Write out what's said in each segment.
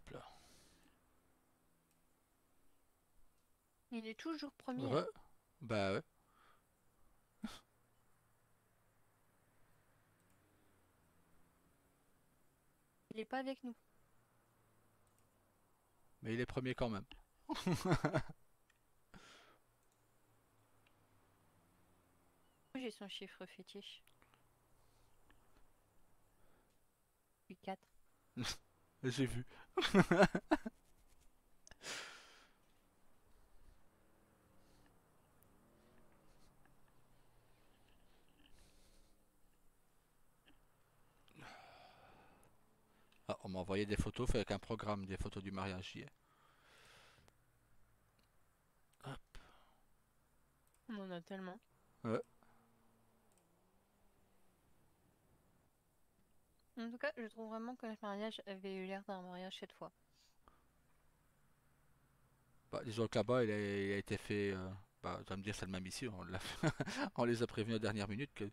Hop là. Il est toujours premier, hein. Ouais. Bah ouais. Il est pas avec nous. Mais il est premier quand même. J'ai son chiffre fétiche. Puis 4. J'ai vu. Ah, on m'a envoyé des photos fait avec un programme, des photos du mariage hier. Hop. On en a tellement. Ouais. En tout cas, je trouve vraiment que notre mariage avait eu l'air d'un mariage cette fois. Bah, disons que là-bas, il a été fait. Bah, tu vas me dire, c'est le même ici. On les a prévenus à la dernière minute que.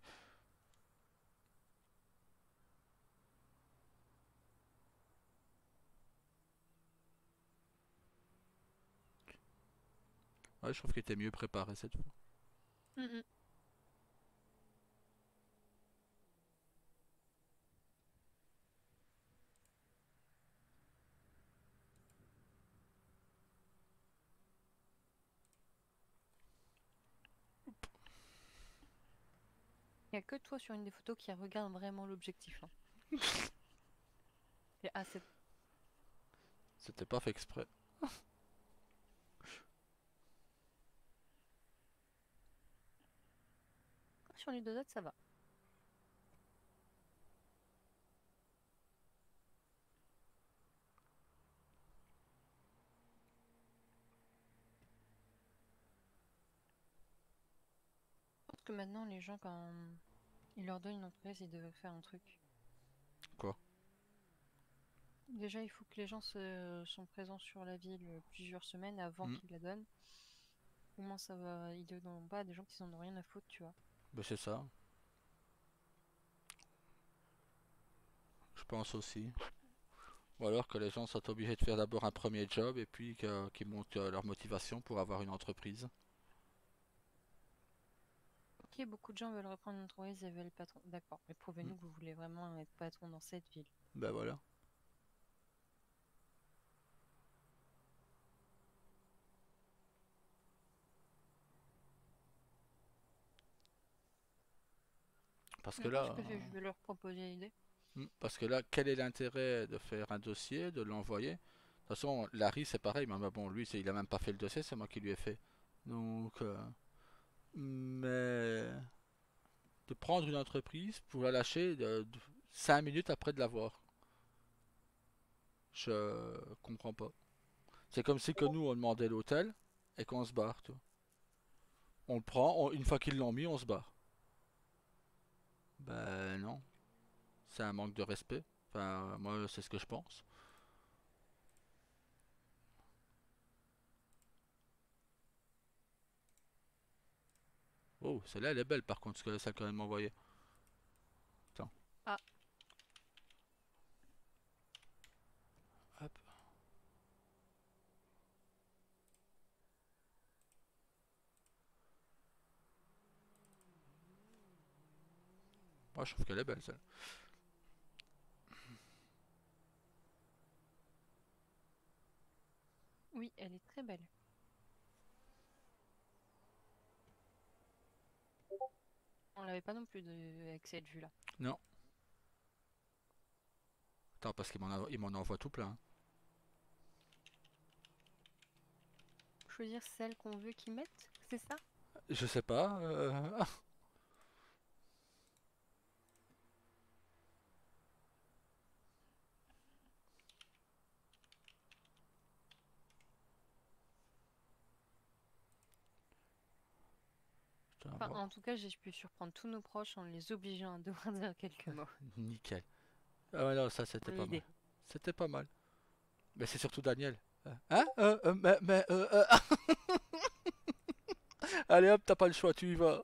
Ouais, je trouve qu'il était mieux préparé cette fois. Mhm. Il n'y a que toi sur une des photos qui regarde vraiment l'objectif, hein. Et, ah, c'est C'était pas fait exprès. sur les deux autres, ça va. Je pense que maintenant, les gens, quand ils leur donnent une entreprise, ils devraient faire un truc. Quoi? Déjà, il faut que les gens sont présents sur la ville plusieurs semaines avant Hmm. qu'ils la donnent. Au moins, ça va. Ils ne donneront pas à des gens qui n'en ont rien à foutre, tu vois. Ben c'est ça. Je pense aussi. Ou alors que les gens sont obligés de faire d'abord un premier job et puis qu'ils montent leur motivation pour avoir une entreprise. Ok, beaucoup de gens veulent reprendre une entreprise et veulent patron. D'accord, mais Hmm. prouvez-nous que vous voulez vraiment être patron dans cette ville. Ben voilà. Parce que Je pense là, que je vais leur proposer l'idée. parce que là, quel est l'intérêt de faire un dossier, de l'envoyer? De toute façon, Larry, c'est pareil, mais bon, lui, il a même pas fait le dossier, c'est moi qui lui ai fait. Donc, mais de prendre une entreprise pour la lâcher 5 minutes après de l'avoir, je comprends pas. C'est comme si que nous, on demandait l'hôtel et qu'on se barre, tu vois. On le prend, une fois qu'ils l'ont mis, on se barre. Ben non, c'est un manque de respect. Enfin, moi, c'est ce que je pense. Oh, celle-là, elle est belle par contre, celle qu'elle m'a envoyée. Attends, Ah, hop. Moi, je trouve qu'elle est belle, celle. oui, elle est très belle. On l'avait pas non plus avec cette vue-là. Non, attends, parce il m'en envoie tout plein. Choisir celle qu'on veut qu'ils mettent, c'est ça? Je sais pas. Putain, Enfin, bon, en tout cas, j'ai pu surprendre tous nos proches en les obligeant à devoir dire quelques mots. nickel. Ah ouais, non, ça c'était pas mal. L'idée. C'était pas mal. Mais c'est surtout Daniel. Hein allez hop, t'as pas le choix, tu y vas.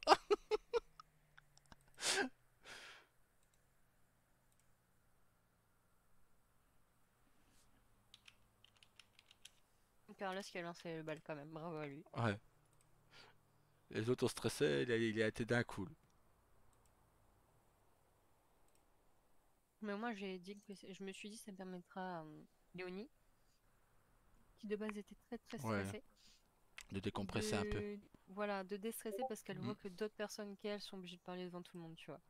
Carlos qui a lancé le bal quand même, bravo à lui. Ouais. Les autres ont stressé, il a été d'un coup. Mais moi j'ai dit que je me suis dit ça permettra à Léonie, qui de base était très très Ouais, stressée, de décompresser un peu. de voilà, de déstresser parce qu'elle Mm. voit que d'autres personnes qu'elle sont obligées de parler devant tout le monde, tu vois.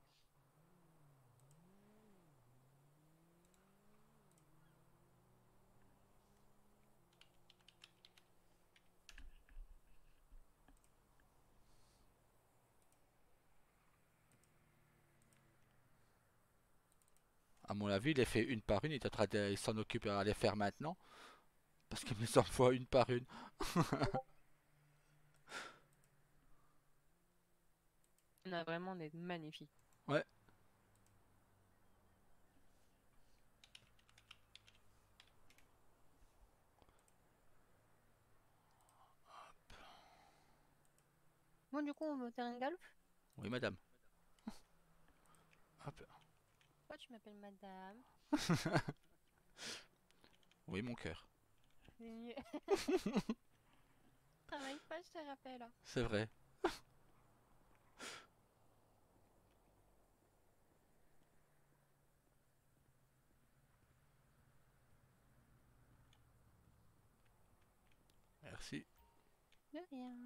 À mon avis, il les fait une par une, il est en train de il s'en occupe à les faire maintenant, parce qu'il me les envoie une par une. On a vraiment des magnifiques. Ouais, Bon du coup on va au terrain de golf? oui madame. Hop. Pourquoi tu m'appelles madame? Oui mon cœur. Travaille pas, je te rappelle, hein. C'est vrai. Merci. De rien.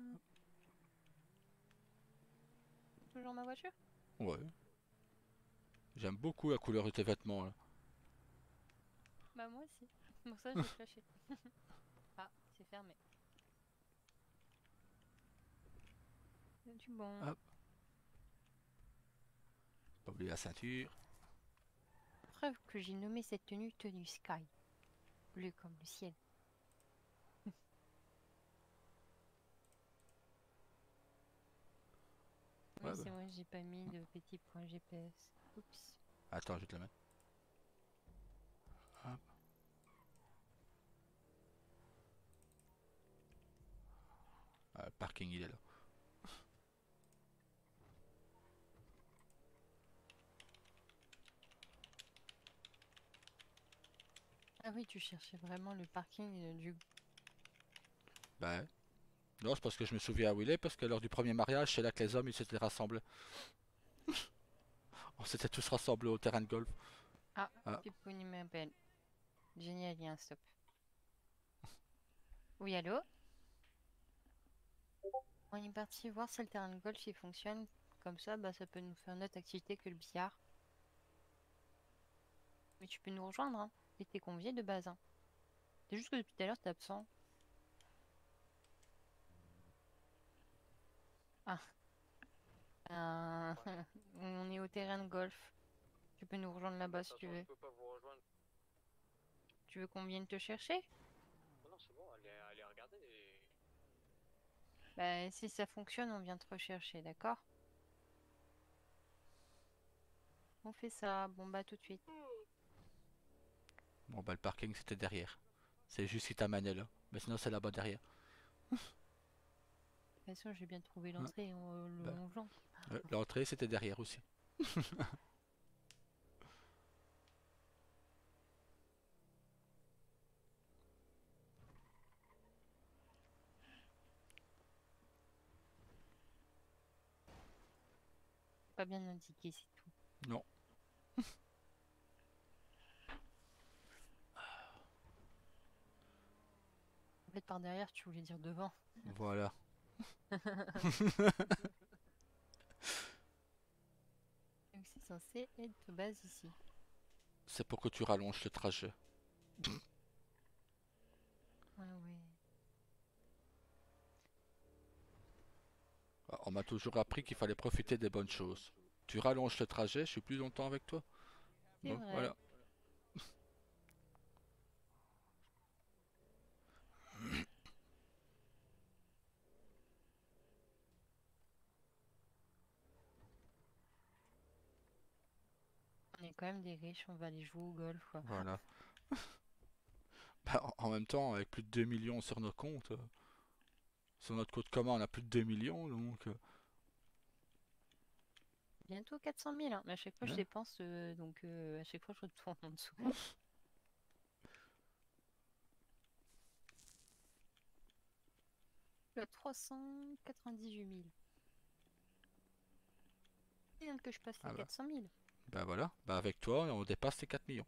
Toujours ma voiture? Ouais. J'aime beaucoup la couleur de tes vêtements là. Bah moi aussi. Pour ça j'ai flashé. Ah, c'est fermé. C'est du bon. Hop. Pas oublier la ceinture. Preuve que j'ai nommé cette tenue Sky. Bleu comme le ciel. Ouais, Oui, bah. c'est vrai, j'ai pas mis de petit point GPS. Oups. Attends, je vais te la mettre. Hop. Ah, le parking il est là. Ah oui, tu cherchais vraiment le parking du... Bah ouais. Non, c'est parce que je me souviens où il est, parce que lors du premier mariage, c'est là que les hommes ils s'étaient rassemblés. On s'était tous rassemblés au terrain de golf. Ah, Ah, Pipouni m'appelle. Génial, il y a un stop. Oui, allô? On est parti voir si le terrain de golf il fonctionne. Comme ça, bah, ça peut nous faire une autre activité que le billard. Mais tu peux nous rejoindre, hein. Et t'es convié de base, hein. C'est juste que depuis tout à l'heure, t'es absent. Ah, euh, on est au terrain de golf. Tu peux nous rejoindre là-bas si tu Attention, je veux. peux pas vous rejoindre. Tu veux qu'on vienne te chercher? Non, non, c'est bon, allez regarder. Bah, si ça fonctionne, on vient te rechercher, d'accord? On fait ça. Bon, bah, tout de suite. bon bah le parking c'était derrière. C'est juste qui t'amenait là. Mais sinon c'est là-bas derrière. De toute façon, j'ai bien trouvé Hein. l'entrée, le Bah, longeant. l'entrée c'était derrière aussi. Pas bien indiqué, c'est tout. Non, En fait, par derrière, tu voulais dire devant. voilà. Donc, c'est censé être de base ici. C'est pour que tu rallonges le trajet. Ouais, ouais. Ah, on m'a toujours appris qu'il fallait profiter des bonnes choses. Tu rallonges le trajet, je suis plus longtemps avec toi. C'est Bon, vrai. voilà. On est quand même des riches, on va aller jouer au golf, quoi. Voilà. Bah, en même temps, avec plus de 2 millions sur nos comptes, sur notre compte commun, on a plus de 2 millions, donc... Bientôt 400 000, hein. Mais à chaque fois, je hein. dépense, donc à chaque fois, je retourne en dessous. suis à 398 000. Il vient que je passe Ah les bah, 400 000. bah voilà. Bah avec toi, on dépasse les 4 millions.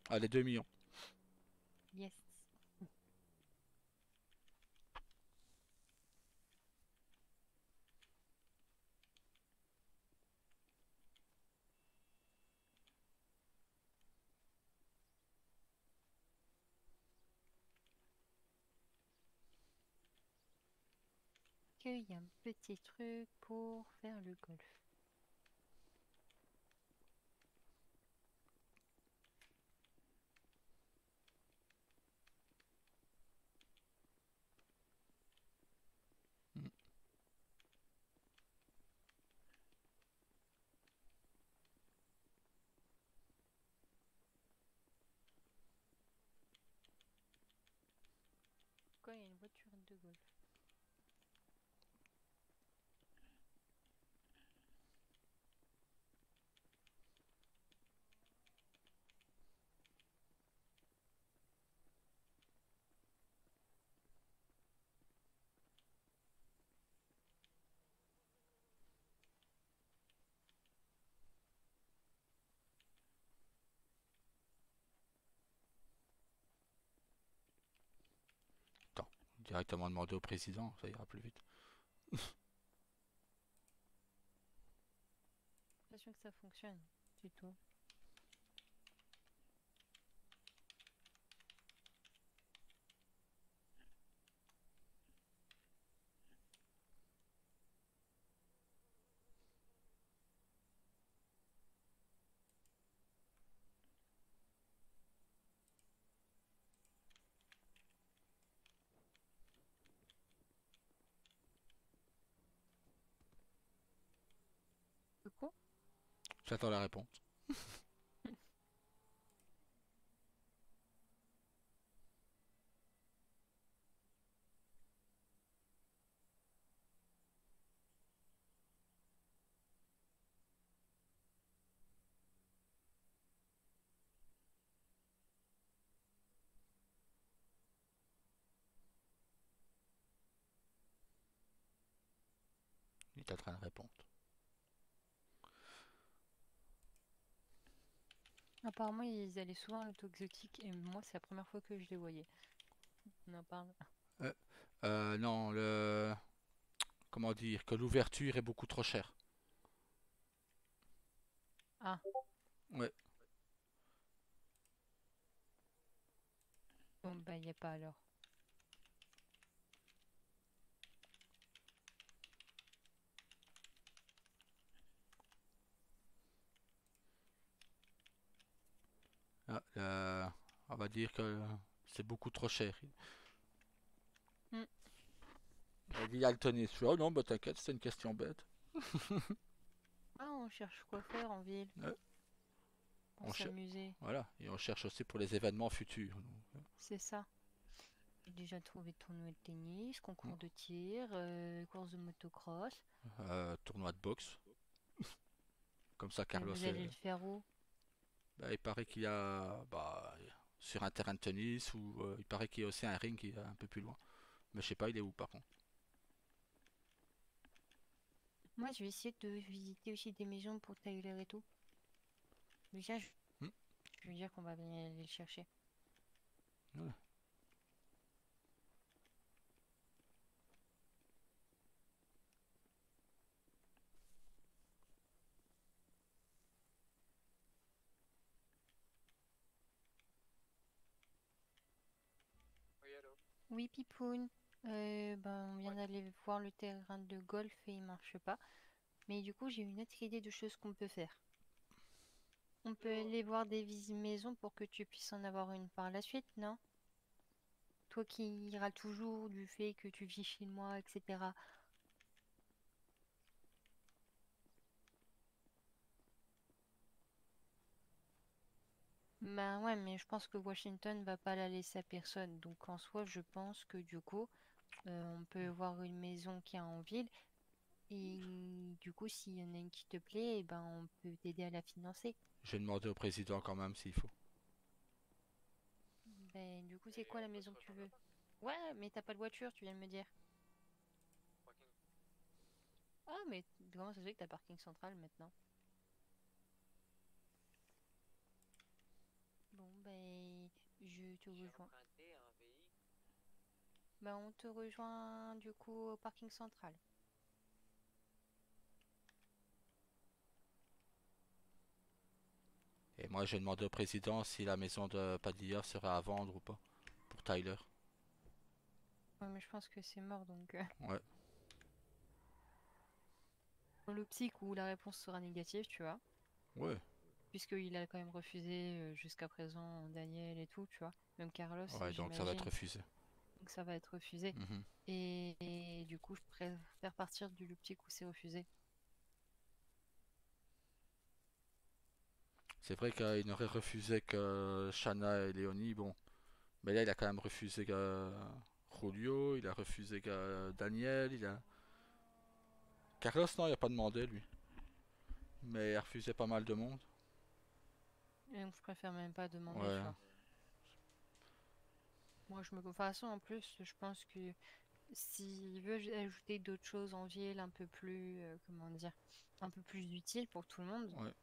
Ah, les 2 millions. Yes. Qu'il y a un petit truc pour faire le golf. Mm. Pourquoi il y a une voiture de golf? Attends, directement demander au président, ça ira plus vite. J'ai l'impression que ça fonctionne. C'est tout. Du coup, J'attends la réponse. Il est en train de répondre. apparemment, ils allaient souvent à l'auto-exotique et moi, c'est la première fois que je les voyais. On en parle. Euh, non, comment dire, que l'ouverture est beaucoup trop chère. Ah, Ouais. bon, bah, il n'y a pas alors. Ah, on va dire que c'est beaucoup trop cher. Hmm. Il a dit Altonis. Je fais, oh non, bah t'inquiète, c'est une question bête. Ah, on cherche quoi faire en ville Ouais. pour On cher- s'amuser. Voilà, et on cherche aussi pour les événements futurs. C'est ça. J'ai déjà trouvé tournoi de tennis, Donc, concours de tir, course de motocross. tournoi de boxe. Comme ça, Et Carlos, vous allez le faire où? bah, il paraît qu'il y a sur un terrain de tennis ou il paraît qu'il y a aussi un ring qui est un peu plus loin. Mais je sais pas, il est où par contre. Moi, je vais essayer de visiter aussi des maisons pour Tyler et tout. Déjà, Hmm, je veux dire qu'on va venir aller le chercher. voilà. Oui, allô? Oui, Pipoun. Ben, on vient Ouais. d'aller voir le terrain de golf et il marche pas. Mais du coup, j'ai une autre idée de choses qu'on peut faire. On peut Oh, aller voir des visites maison pour que tu puisses en avoir une par la suite, non? Toi qui iras toujours du fait que tu vis chez moi, etc. Ben ouais, mais je pense que Washington va pas la laisser à personne. Donc en soi, je pense que du coup, on peut voir une maison qui est en ville. Et du coup, s'il y en a une qui te plaît, eh ben on peut t'aider à la financer. Je vais demander au président quand même s'il faut. Ben du coup, c'est et quoi la on peut maison se que tu rejoindre veux? là-bas. Ouais, mais t'as pas de voiture, tu viens de me dire. Ah, mais comment ça se fait que t'as parking central maintenant? Bon, ben, je te J'ai rejoins. emprunté un véhicule. Ben, on te rejoint du coup au parking central. Et moi, j'ai demandé au président si la maison de Padilla serait à vendre ou pas, pour Tyler. Ouais, mais je pense que c'est mort, donc Ouais, dans l'optique où la réponse sera négative, tu vois, ouais, puisqu'il a quand même refusé jusqu'à présent Daniel et tout, tu vois, même Carlos, ouais, donc ça va être j'imagine, refusé. donc ça va être refusé. Mhm. Et du coup, je préfère partir de l'optique où c'est refusé. C'est vrai qu'il n'aurait refusé que Shanna et Léonie, bon. Mais là, il a quand même refusé que Julio, il a refusé que Daniel, il a... Carlos, non, il a pas demandé, lui. Mais il a refusé pas mal de monde. Et donc, je préfère même pas demander, tu Ouais, vois. Moi, de toute façon, en plus, je pense que s'il veut ajouter d'autres choses en ville, un peu plus, comment dire, un peu plus utile pour tout le monde, ouais.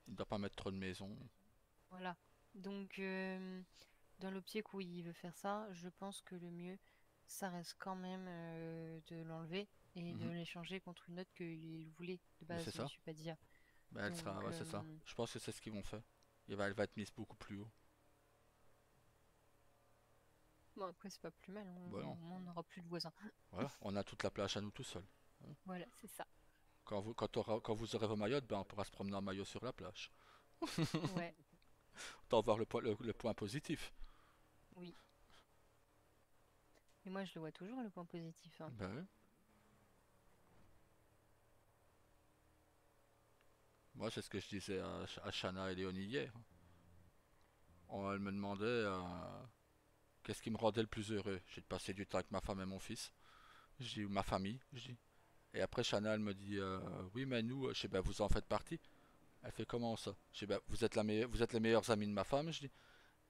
Il ne doit pas mettre trop de maisons. voilà. Donc, dans l'optique où il veut faire ça, je pense que le mieux, ça reste quand même de l'enlever et de Mhm. l'échanger contre une autre qu'il voulait de Mais c'est base, ça. Monsieur Padilla. Ben, elle sera, Donc, ouais, c'est ça. Je pense que c'est ce qu'ils vont faire. Elle va être mise beaucoup plus haut. bon, après, c'est pas plus mal, Bah non. au moins, on n'aura plus de voisins. Voilà, on a toute la plage à nous tout seuls. Voilà, c'est ça. Quand vous aurez vos maillots, ben on pourra se promener en maillot sur la plage. Ouais, Autant voir le point positif. oui. Et moi, je le vois toujours, le point positif, hein. Ben, oui. Moi, c'est ce que je disais à Shana et Léonie hier. Elle me demandait qu'est-ce qui me rendait le plus heureux. J'ai de passer du temps avec ma femme et mon fils. Je dis, ou ma famille, je dis. Et après, Shana, elle me dit, oui, mais nous, je sais, ben, vous en faites partie. Elle fait comment ça? Je dis, ben, vous êtes les meilleurs amis de ma femme, je dis.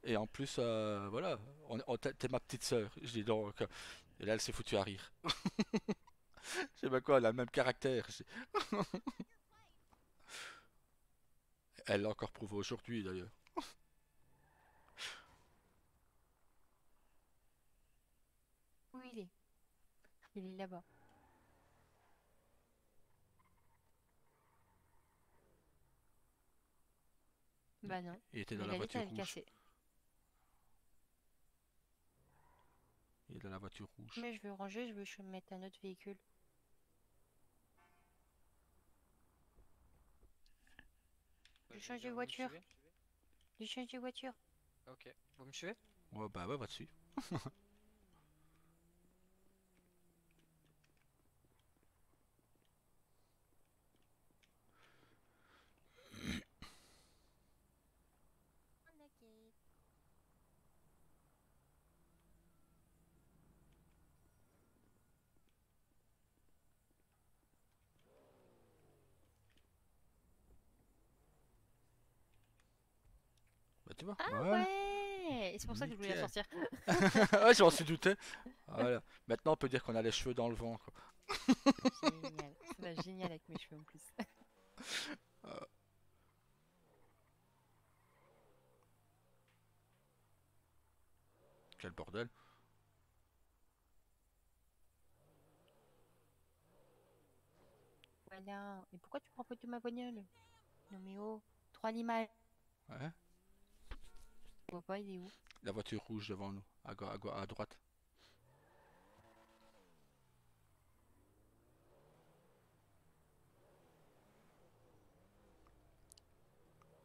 Et en plus, voilà, t'es ma petite sœur. Je dis donc. Et là, elle s'est foutue à rire. Je sais pas quoi, elle a le même caractère. Elle l'a encore prouvé aujourd'hui, d'ailleurs. Où il est? Il est là-bas. Bah non, Il était dans mais la la lettre, voiture elle est rouge. cassée. Il est dans la voiture rouge. Mais je veux ranger, je veux mettre un autre véhicule. Je change de Vous me voiture. suivez? Je change de voiture. Ok. Vous me suivez? Ouais, bah ouais, va dessus. Bah tu vois, Ah voilà. ouais! Et c'est pour ça que je voulais la Nickel. sortir. Ouais, je m'en suis douté. Voilà. Maintenant, on peut dire qu'on a les cheveux dans le vent, quoi. Génial. Ça va génial avec mes cheveux en plus. Euh, Quel bordel. Voilà. Et pourquoi tu prends pas de ma bagnole? Non mais oh, trop animal. Ouais. Je vois pas, il est où? La voiture rouge devant nous, à droite.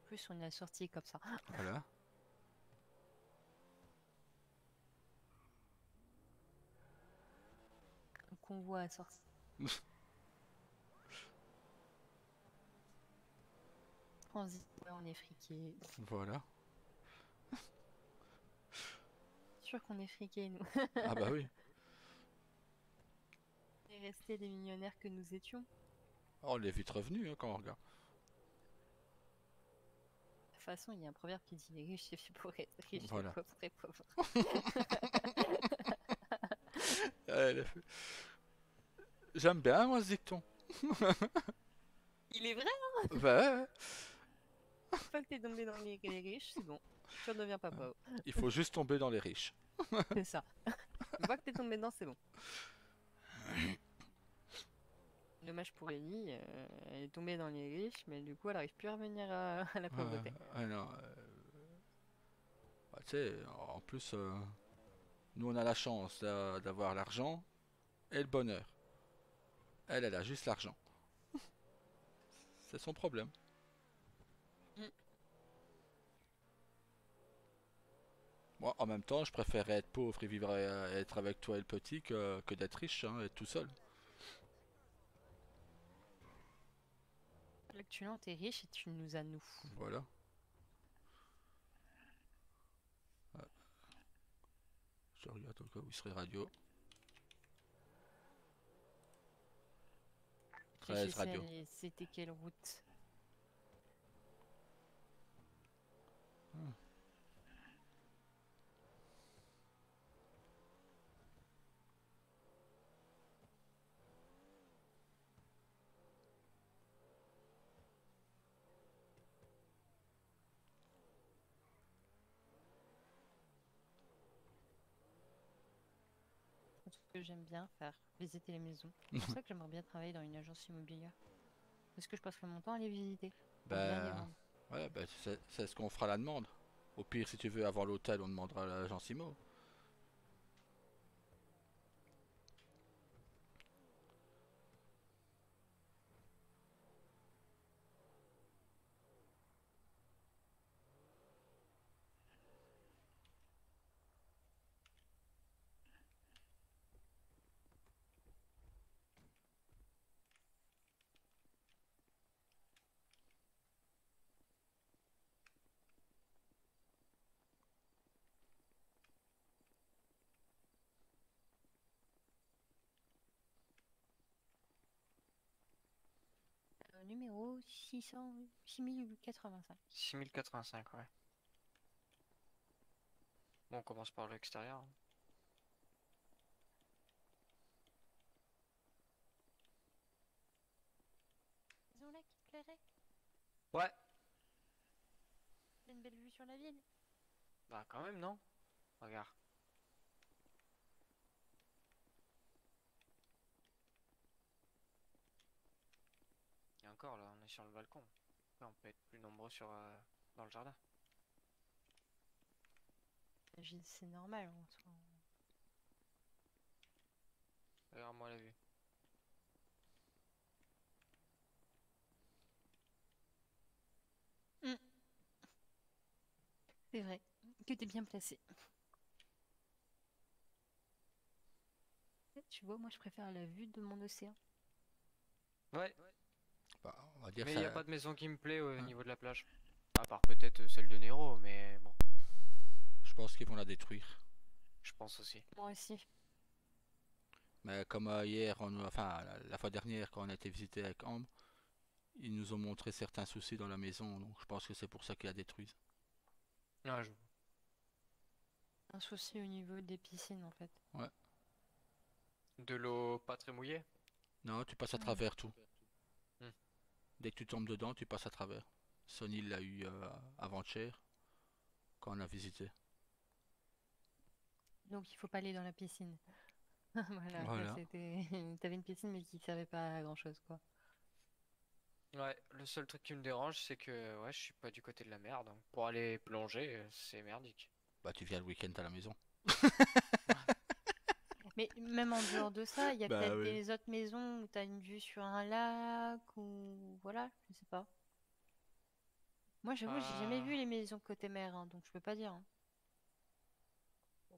En plus, on est sorti comme ça. Voilà. Un convoi assorti. Transit. Ouais, on est friqués. Voilà. Sûr qu'on est friqués, nous. Ah bah oui. On est restés les millionnaires que nous étions. Oh, on est vite revenu hein, quand on regarde. De toute façon, il y a un proverbe qui dit les riches, c'est fait pour être riches, les Voilà. pauvres, très pauvres. Elle a fait- J'aime bien moi ce dicton. Il est vrai, Bah, ouais, une fois que t'es tombé dans les riches, c'est bon. Tu redeviens pas pauvre. il faut juste tomber dans les riches. C'est ça. Une fois que t'es tombé dedans, c'est bon. Dommage pour Ellie, elle est tombée dans les riches, mais du coup, elle arrive plus à revenir à la pauvreté. Non, bah, tu sais, en plus, nous on a la chance d'avoir l'argent et le bonheur. Elle a juste l'argent. C'est son problème. Mm. Moi, en même temps, je préférerais être pauvre et vivre, être avec toi et le petit que d'être riche, hein, être tout seul. Actuellement, t'es riche et tu nous as nous. Voilà. Ouais, je regarde au cas où il serait radio. 13 radio. C'était quelle route? Hmm. Un truc que j'aime bien faire, visiter les maisons. C'est pour ça que j'aimerais bien travailler dans une agence immobilière. Parce que je passerai mon temps à les visiter, pour bien les Ben, vendre. ouais, ben c'est ce qu'on fera la demande. Au pire, si tu veux avoir l'hôtel, on demandera à l'agence IMO. Numéro 600, 6085. 6085, ouais. Bon, on commence par l'extérieur. Maison là qui te plairait? Ouais. T'as une belle vue sur la ville? Bah quand même, non? Regarde. Et encore, là, on est sur le balcon. Après, on peut être plus nombreux dans le jardin. C'est normal en soi. Regarde-moi la vue. Mm. C'est vrai que t'es bien placé. Tu vois, moi je préfère la vue de mon océan. Ouais, Bah, on va dire mais il ça. n'y a pas de maison qui me plaît au Hein. niveau de la plage. À part peut-être celle de Nero, mais bon, Je pense qu'ils vont la détruire. je pense aussi. Moi aussi. Mais comme hier, enfin la fois dernière, quand on a été visité avec Ambre, ils nous ont montré certains soucis dans la maison, donc je pense que c'est pour ça qu'ils la détruisent. Ah, Un souci au niveau des piscines en fait. Ouais. de l'eau pas très mouillée? Non, tu passes à Mm. travers tout. Hmm. Dès que tu tombes dedans, tu passes à travers. Sonny l'a eu avant-hier, quand on a visité. Donc il faut pas aller dans la piscine. Voilà, là Voilà. c'était. T'avais une piscine mais qui servait pas à grand chose quoi. Ouais, le seul truc qui me dérange, c'est que ouais, je suis pas du côté de la mer, donc pour aller plonger, c'est merdique. Bah tu viens le week-end à la maison. Mais même en dehors de ça, il y a Bah peut-être oui. des autres maisons où t'as une vue sur un lac ou voilà, je sais pas. Moi j'avoue, j'ai jamais vu Ah, les maisons côté mer, hein, donc je peux pas dire, hein.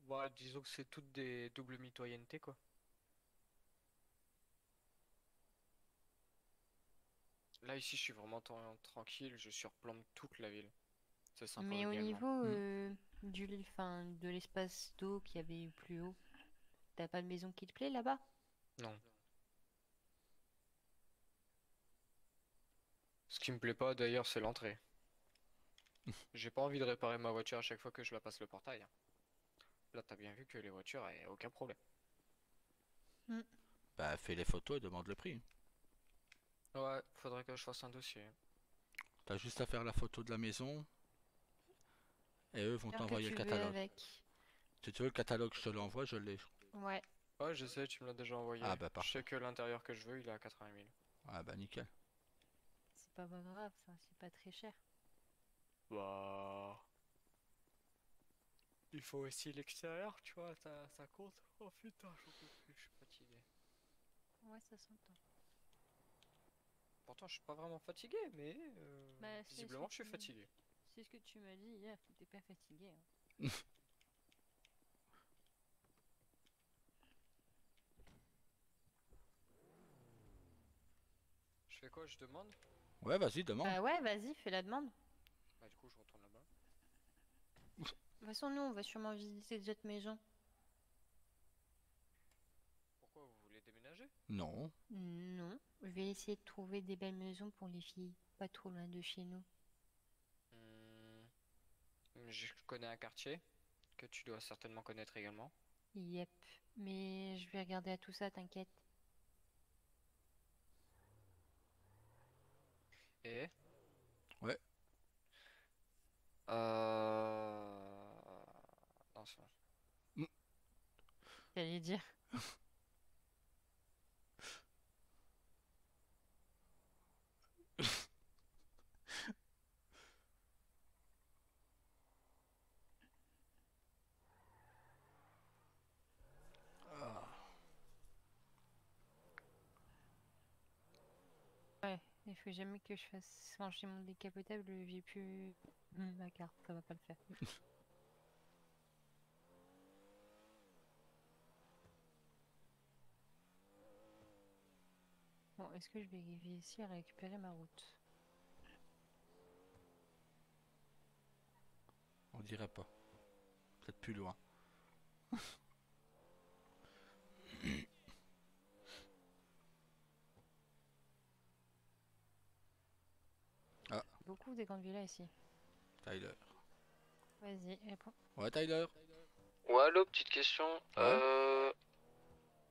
bah, disons que c'est toutes des doubles mitoyennetés, quoi. Là, ici, je suis vraiment tranquille, je surplombe toute la ville. C'est sympa Mais au également. niveau Hmm. enfin, de l'espace d'eau qu'il y avait plus haut, t'as pas de maison qui te plaît là-bas? Non. Ce qui me plaît pas d'ailleurs, c'est l'entrée. J'ai pas envie de réparer ma voiture à chaque fois que je la passe le portail, hein. Là, t'as bien vu que les voitures, y a aucun problème. Hmm. Bah fais les photos et demande le prix. Ouais, faudrait que je fasse un dossier. T'as juste à faire la photo de la maison et eux vont L'heure que t'envoyer le tu veux catalogue. avec. Si tu veux le catalogue, je te l'envoie, je l'ai. Ouais, Ouais, je sais, tu me l'as déjà Ah envoyé. bah Je sais parfait. que l'intérieur que je veux, il est à 80 000. Ah bah nickel. c'est pas grave, ça, c'est pas très cher. Bah... Il faut aussi l'extérieur, tu vois, ça compte. Oh putain, j'en peux plus, je suis fatigué. Ouais, ça s'entend. Pourtant, je suis pas vraiment fatigué, mais Bah, visiblement, je suis fatigué. c'est ce que tu m'as dit hier, que t'es pas fatigué, hein. Je fais quoi, je demande? Ouais, vas-y, demande. Bah ouais, vas-y, fais la demande. Bah du coup, je retourne là-bas. De toute façon, nous, on va sûrement visiter d'autres maisons. Pourquoi vous voulez déménager? Non. Non, je vais essayer de trouver des belles maisons pour les filles, pas trop loin de chez nous. Hmm, je connais un quartier que tu dois certainement connaître également. Yep, mais je vais regarder à tout ça, t'inquiète. Et Ouais. non, c'est bon. Mm. J'allais dire. Ouais, il faut jamais que je fasse. Quand j'ai mon décapotable, j'ai plus ma carte, ça va pas le faire. Bon, est-ce que je vais réussir à récupérer ma route? On dirait pas. Peut-être plus loin. Ah, Beaucoup des grandes villas ici. Tyler. Vas-y, réponds. Ouais, Tyler. Ouais, allô, petite question. Ouais.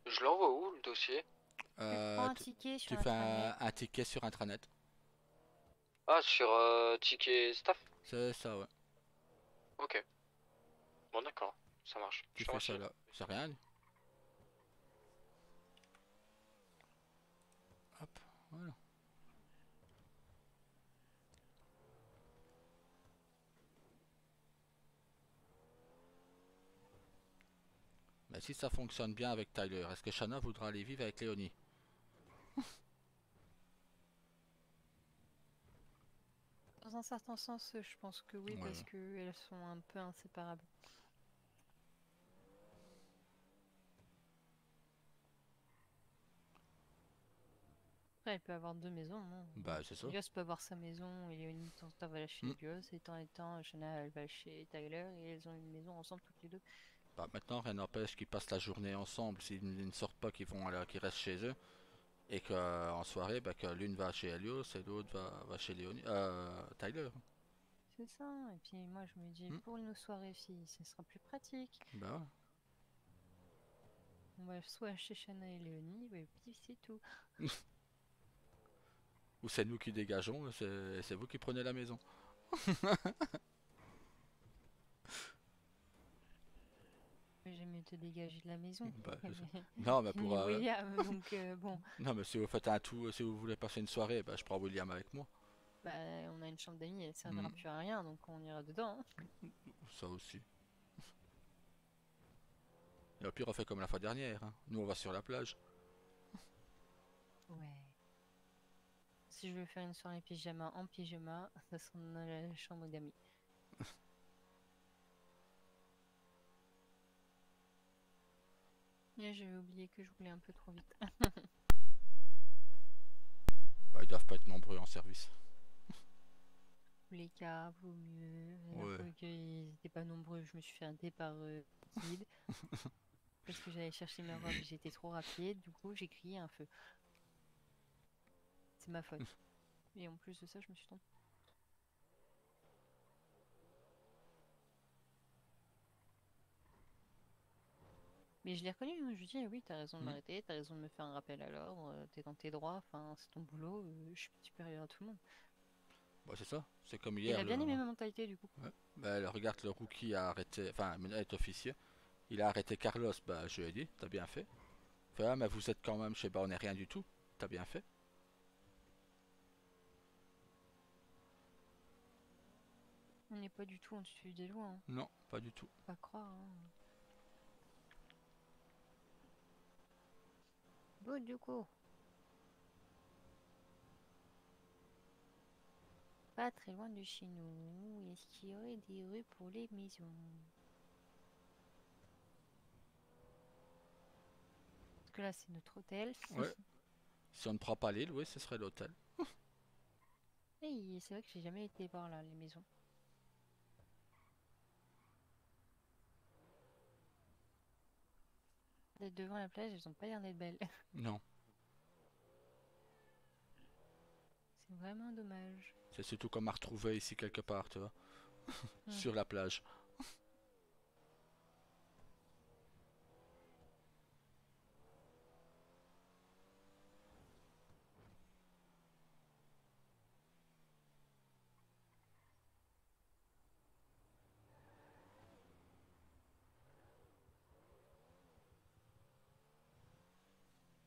Je l'envoie où le dossier? Tu prends un Tu, ticket sur tu fais intranet. un ticket sur intranet. Ah, sur Ticket Staff? C'est ça, ouais. Ok, bon d'accord, ça marche. Tu Je te fais ça remercie. là. C'est rien. Hop, voilà. Mais si ça fonctionne bien avec Tyler, est-ce que Shanna voudra aller vivre avec Léonie? Dans un certain sens, je pense que oui, parce Ouais. que elles sont un peu inséparables. Après, elle peut avoir deux maisons, hein. Bah, c'est ça. Elios peut avoir sa maison, et Léonie, de temps en temps, va chez Hmm. Elios, et de temps en temps, Shana, elle va chez Tyler, et elles ont une maison ensemble toutes les deux. Bah, maintenant, rien n'empêche qu'ils passent la journée ensemble. S'ils ne sortent pas, qu'ils restent chez eux. Et qu'en soirée, bah, que l'une va chez Helios et l'autre va chez Léonie. Tyler. C'est ça, et puis moi, je me dis, Hmm. pour nos soirées filles, ce sera plus pratique. Bah, ouais. On va soit chez Shana et Léonie, et puis c'est tout. Ou c'est nous qui dégageons, c'est vous qui prenez la maison. Mais j'aime mieux te dégager de la maison. Bah, c'est ça. Non, mais Ni William, donc bon, non, mais si vous faites un tout, si vous voulez passer une soirée, bah, je prends William avec moi. bah, on a une chambre d'amis, elle Hmm. servira plus à rien, donc on ira dedans, hein. Ça aussi. Et au pire, on fait comme la fois dernière, hein. Nous, on va sur la plage. Ouais. Si je veux faire une soirée pyjama en pyjama, ça sera dans la chambre d'amis. Et j'avais oublié que je voulais un peu trop vite. Bah, ils doivent pas être nombreux en service. Tous les cas, vaut mieux. La dernière Ouais. fois qu'ils n'étaient pas nombreux, je me suis fait un départ guide. Parce que j'allais chercher mes robes, j'étais trop rapide, du coup j'ai crié un feu. C'est ma faute. Et en plus de ça, je me suis trompée. Mais je l'ai reconnu, hein, je lui dis, oui, t'as raison de Hmm. m'arrêter, t'as raison de me faire un rappel à l'ordre, t'es dans tes droits, enfin, c'est ton boulot, je suis supérieur à tout le monde. Bah, c'est ça. C'est comme Et il hier, a bien aimé ma mentalité, du coup. ouais. Bah, regarde, le rookie a arrêté. Enfin, maintenant il est officier. Il a arrêté Carlos. Bah, je lui ai dit, t'as bien fait. Fait, ah, mais vous êtes quand même chez Bah, on est rien du tout. T'as bien fait. On n'est pas du tout en dessus des lois, hein. Non, pas du tout. Pas croire, hein. Bon, du coup, pas très loin de chez nous, est-ce qu'il y aurait des rues pour les maisons? Parce que là, c'est notre hôtel. Ouais. Si on ne prend pas l'île, oui, ce serait l'hôtel. Et c'est vrai que j'ai jamais été voir là, les maisons. D'être devant la plage, elles ont pas l'air d'être belles. Non. C'est vraiment dommage. C'est surtout qu'on m'a retrouvé ici quelque part, tu vois. Hmm. Sur la plage.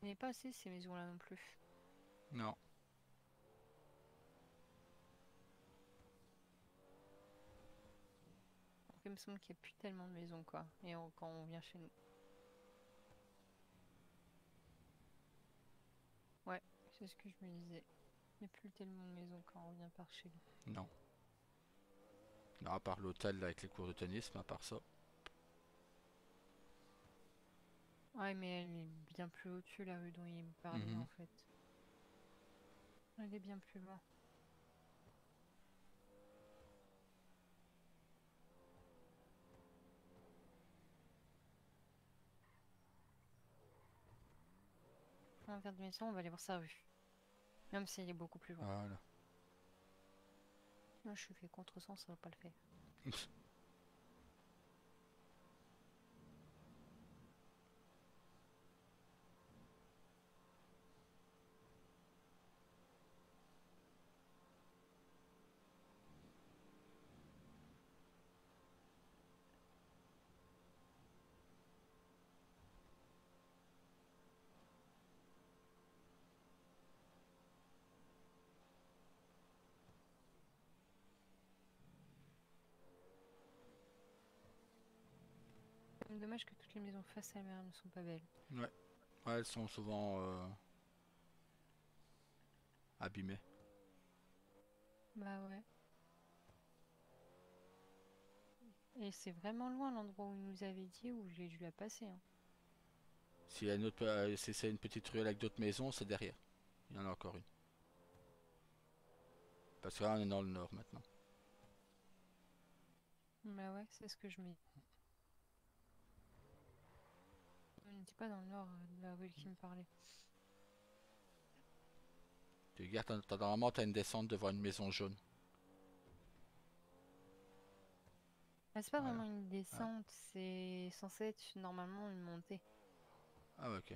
Il n'y a pas assez ces maisons-là non plus. Non. Donc, il me semble qu'il n'y a plus tellement de maisons, quoi. Et quand on vient chez nous. Ouais, c'est ce que je me disais. Il n'y a plus tellement de maisons quand on revient par chez nous. Non. Non, à part l'hôtel là, avec les cours de tennis, mais à part ça. Ouais, mais elle est bien plus au-dessus, la rue dont il me parlait, Mhm. en fait. Elle est bien plus loin. On va faire de maison, on va aller voir sa rue. Même si elle est beaucoup plus loin. Voilà. Moi, je suis fait contresens, ça va pas le faire. C'est dommage que toutes les maisons face à la mer ne sont pas belles. Ouais. Ouais, elles sont souvent abîmées. Bah ouais. Et c'est vraiment loin l'endroit où il nous avait dit où j'ai dû la passer, hein. Si, si c'est une petite ruelle avec d'autres maisons, c'est derrière. Il y en a encore une. Parce que là, on est dans le nord maintenant. Bah ouais, c'est ce que je me dis. On n'était pas dans le nord de la rue qui me parlait. Tu regardes, normalement, t'as une descente devant une maison jaune. Ah, c'est pas Voilà. vraiment une Ah, descente, c'est censé être normalement une montée. ah ouais, ok.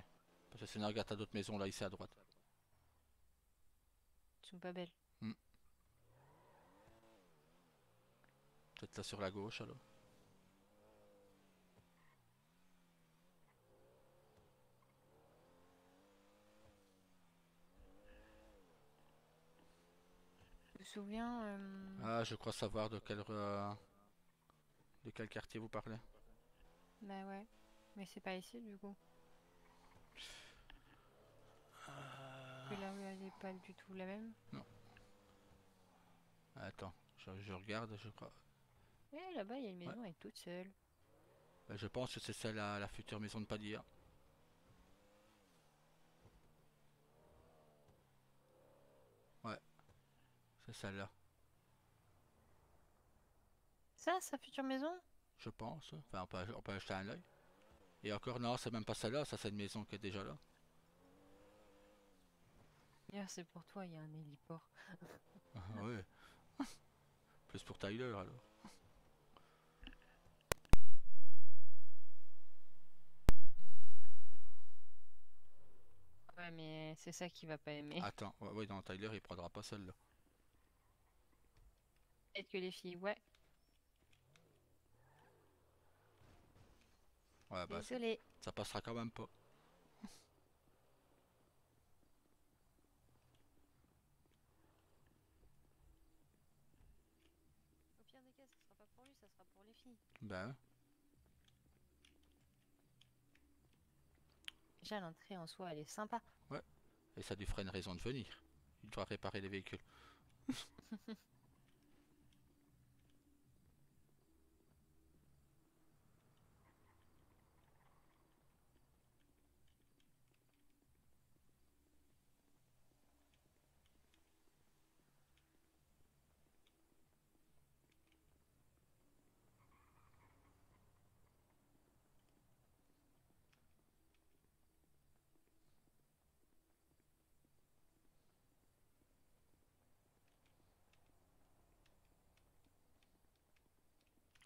Parce que sinon, regarde, t'as d'autres maisons là, ici à droite. Elles sont pas belles. Hmm. Peut-être là sur la gauche alors. Je me souviens, Ah, je crois savoir de quel quartier vous parlez. bah ouais, mais c'est pas ici du coup. Que la rue elle est pas du tout la même. Non. Attends, je regarde, je crois. Et là-bas il y a une Ouais. maison, elle est toute seule. Ben, je pense que c'est celle à la future maison de Padilla. Ouais, c'est celle-là. Ça, sa future maison? Je pense. Enfin, on peut acheter un œil. Et encore, non, c'est même pas celle-là, ça c'est une maison qui est déjà là. D'ailleurs, c'est pour toi, il y a un héliport. Ah, ouais, plus pour Tyler alors. Ouais, mais c'est ça qu'il va pas aimer. Attends, ouais, ouais, non, Tyler, il prendra pas celle-là. Peut-être que les filles, ouais. Ouais, bah, Désolée. ça passera quand même pas. Au pire des cas, ça sera pas pour lui, ça sera pour les filles. Ben, Déjà, l'entrée en soi, elle est sympa. ouais. Et ça lui ferait une raison de venir. Il doit réparer les véhicules.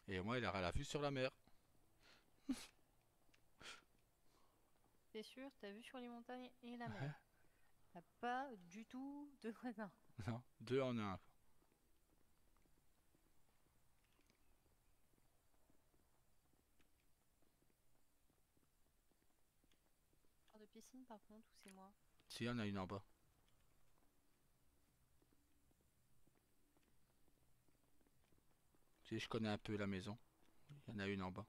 Et moi, il aura la vue sur la mer. C'est sûr, t'as vu sur les montagnes et la Ouais. mer. T'as pas du tout de voisins. Non, deux en un. Hors de piscine, par contre, ou c'est moi? Si, il y en a une en bas. Si je connais un peu la maison, il y en a une en bas.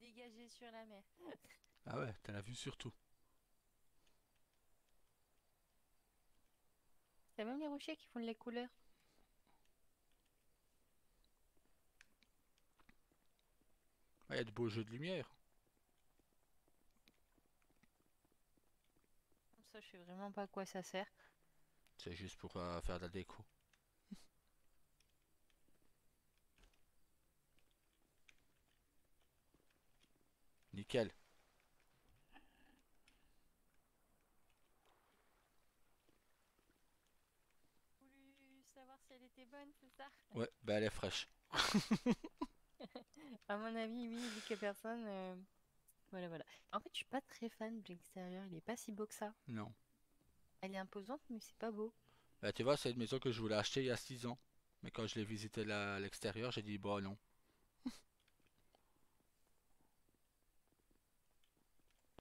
Dégagé sur la mer. Ah ouais, t'as la vue sur tout. T'as même les rochers qui font de les couleurs. Ah, il y a de beaux jeux de lumière. Ça, je sais vraiment pas à quoi ça sert. C'est juste pour faire de la déco. Nickel. Voulu savoir si elle était bonne, c'est ça? Ouais, bah elle est fraîche. À mon avis, oui, vu que personne. Voilà, voilà. En fait, je suis pas très fan de l'extérieur. Il est pas si beau que ça. Non. Elle est imposante, mais c'est pas beau. Bah tu vois, c'est une maison que je voulais acheter il y a 6 ans. Mais quand je l'ai visité à l'extérieur, j'ai dit bon non.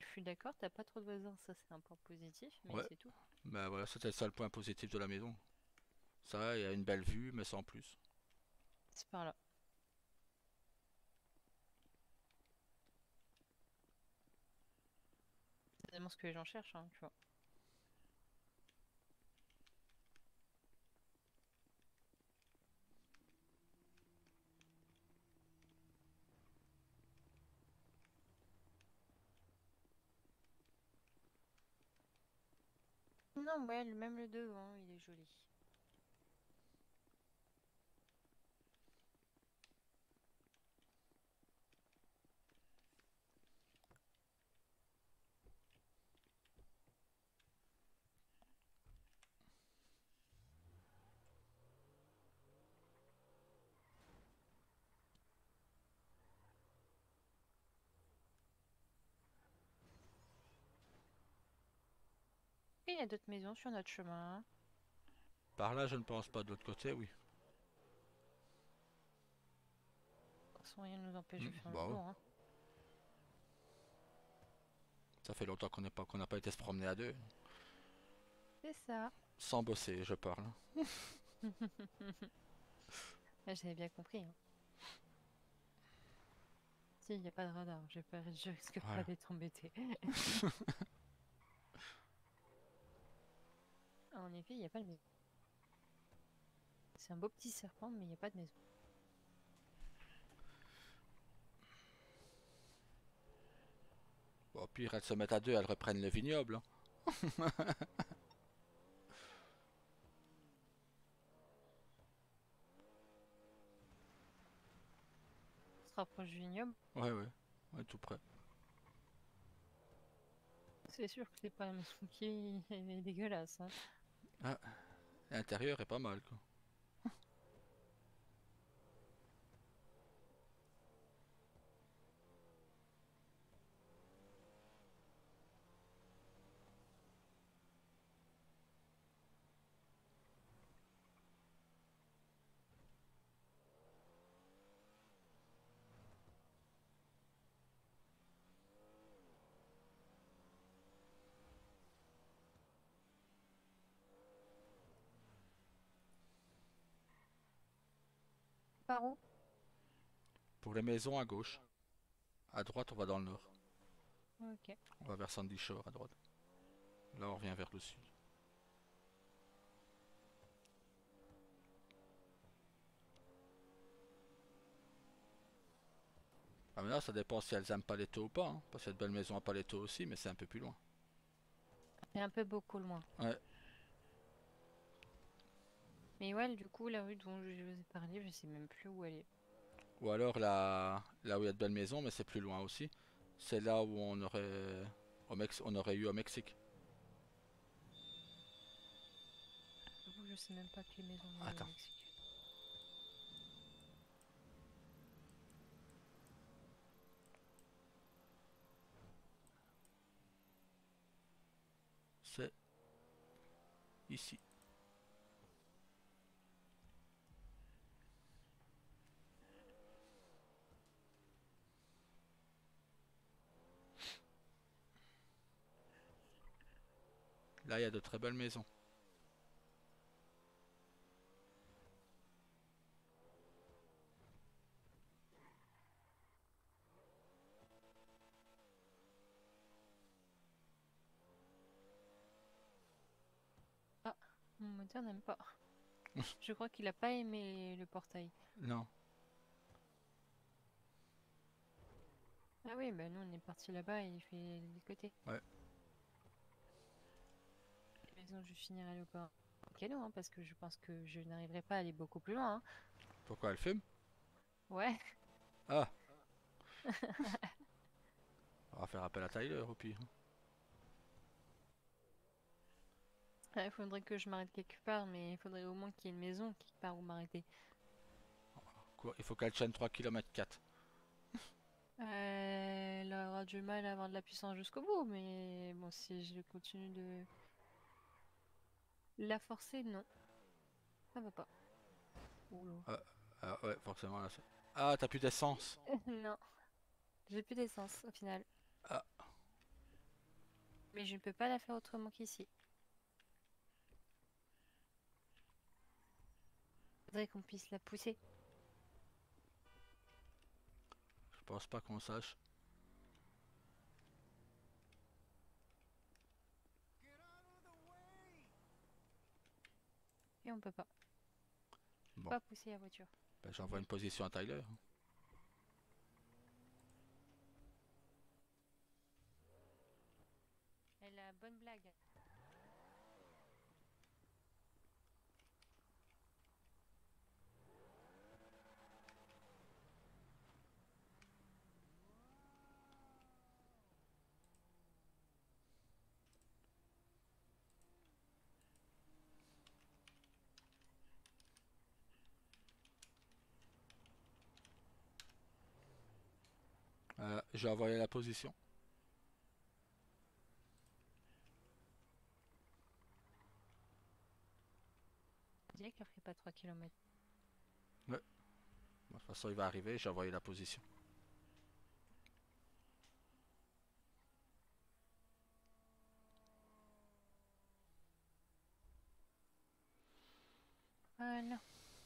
Je suis d'accord, t'as pas trop de voisins, ça c'est un point positif, mais Ouais, c'est tout. bah voilà, c'était le seul point positif de la maison. Ça, il y a une belle vue, mais sans plus. C'est par là. C'est vraiment ce que les gens cherchent, hein, tu vois. Non, ouais, même le devant, il est joli. Et il y a d'autres maisons sur notre chemin. Par là, je ne pense pas. De l'autre côté, oui. De toute façon, rien ne nous empêche de faire le Bah ouais. tour, hein. Ça fait longtemps qu'on n'a pas été se promener à deux. C'est ça. Sans bosser, je parle. Ah, j'avais bien compris, hein. Si, il n'y a pas de radar. Je risque pas Voilà. d'être embêté. En effet, il n'y a pas de maison. C'est un beau petit serpent, mais il n'y a pas de maison. Bon, au pire, elles se mettent à deux, elles reprennent le vignoble, hein. On se rapproche du vignoble. Ouais, ouais. Ouais, tout près. C'est sûr que c'est pas la maison qui est dégueulasse, hein. Ah, L'intérieur est pas mal, quoi. Par où? Pour les maisons à gauche. À droite, on va dans le nord. Ok. On va vers Sandy Shore à droite. Là, on revient vers le sud. Ah, mais là, ça dépend si elles aiment Paleto ou pas, hein. Parce qu'il y a de belles maisons à Paleto aussi, mais c'est un peu plus loin. C'est un peu beaucoup loin. Ouais. Mais ouais, du coup, la rue dont je vous ai parlé, je sais même plus où elle est. Ou alors là où il y a de belles maisons, mais c'est plus loin aussi. C'est là où on aurait on aurait eu au Mexique. J'avoue, je sais même pas quelle maison on a eu au Attends. Mexique. C'est ici. Là, il y a de très belles maisons. Ah, mon moteur n'aime pas. Je crois qu'il a pas aimé le portail. Non. Ah oui, bah nous on est parti là-bas et il fait des côtés. Ouais. Les maisons, je finirai le volcano, hein, parce que je pense que je n'arriverai pas à aller beaucoup plus loin. Hein. Pourquoi elle fume? Ouais, Ah, on va faire appel à Tyler au pire. il faudrait que je m'arrête quelque part, mais il faudrait au moins qu'il y ait une maison quelque part où m'arrêter. Quoi, il faut qu'elle tienne 3 km 4. Elle aura du mal à avoir de la puissance jusqu'au bout, mais bon, si je continue de la forcer, non, ça va pas. Oula. Ah, ouais, forcément là. Ah, t'as plus d'essence. Non, j'ai plus d'essence au final. Ah, Mais je ne peux pas la faire autrement qu'ici. Faudrait qu'on puisse la pousser. je pense pas qu'on sache. Et on peut pas. Bon, Pas pousser la voiture. ben, j'envoie une position à Tyler. Elle a bonne blague. J'ai envoyé la position. Je dirais qu'elle ferait pas 3 km. Ouais. Bon, de toute façon, il va arriver. J'ai envoyé la position. Voilà.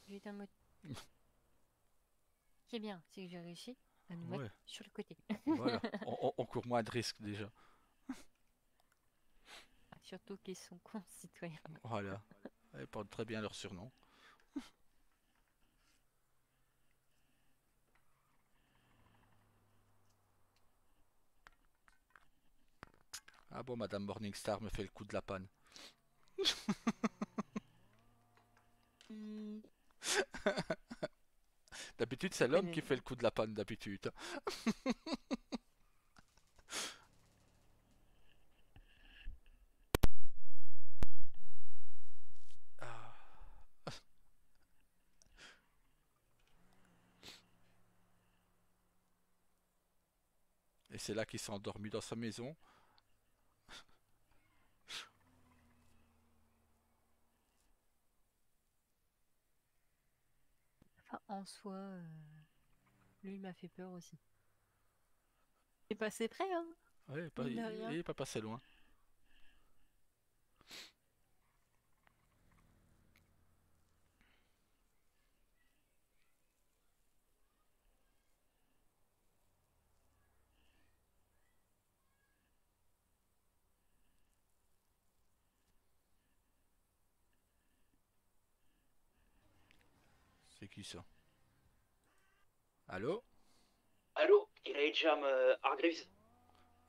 J'ai été en mode. Ce qui est bien, c'est que j'ai réussi à nous mettre Ouais, sur le côté. voilà. On court moins de risques déjà. Surtout qu'ils sont concitoyens. Voilà. Ils portent très bien leur surnom. Ah bon, Madame Morningstar me fait le coup de la panne. Hmm, D'habitude, je c'est l'homme qui connais. fait le coup de la panne d'habitude. Ah. Et c'est là qu'il s'est endormi dans sa maison. Enfin, en soi, lui, il m'a fait peur aussi. C'est passé près, hein, Ouais, mine de il rien. est pas passé loin. C'est qui ça? Allô? Allô, il Jam Hargreaves,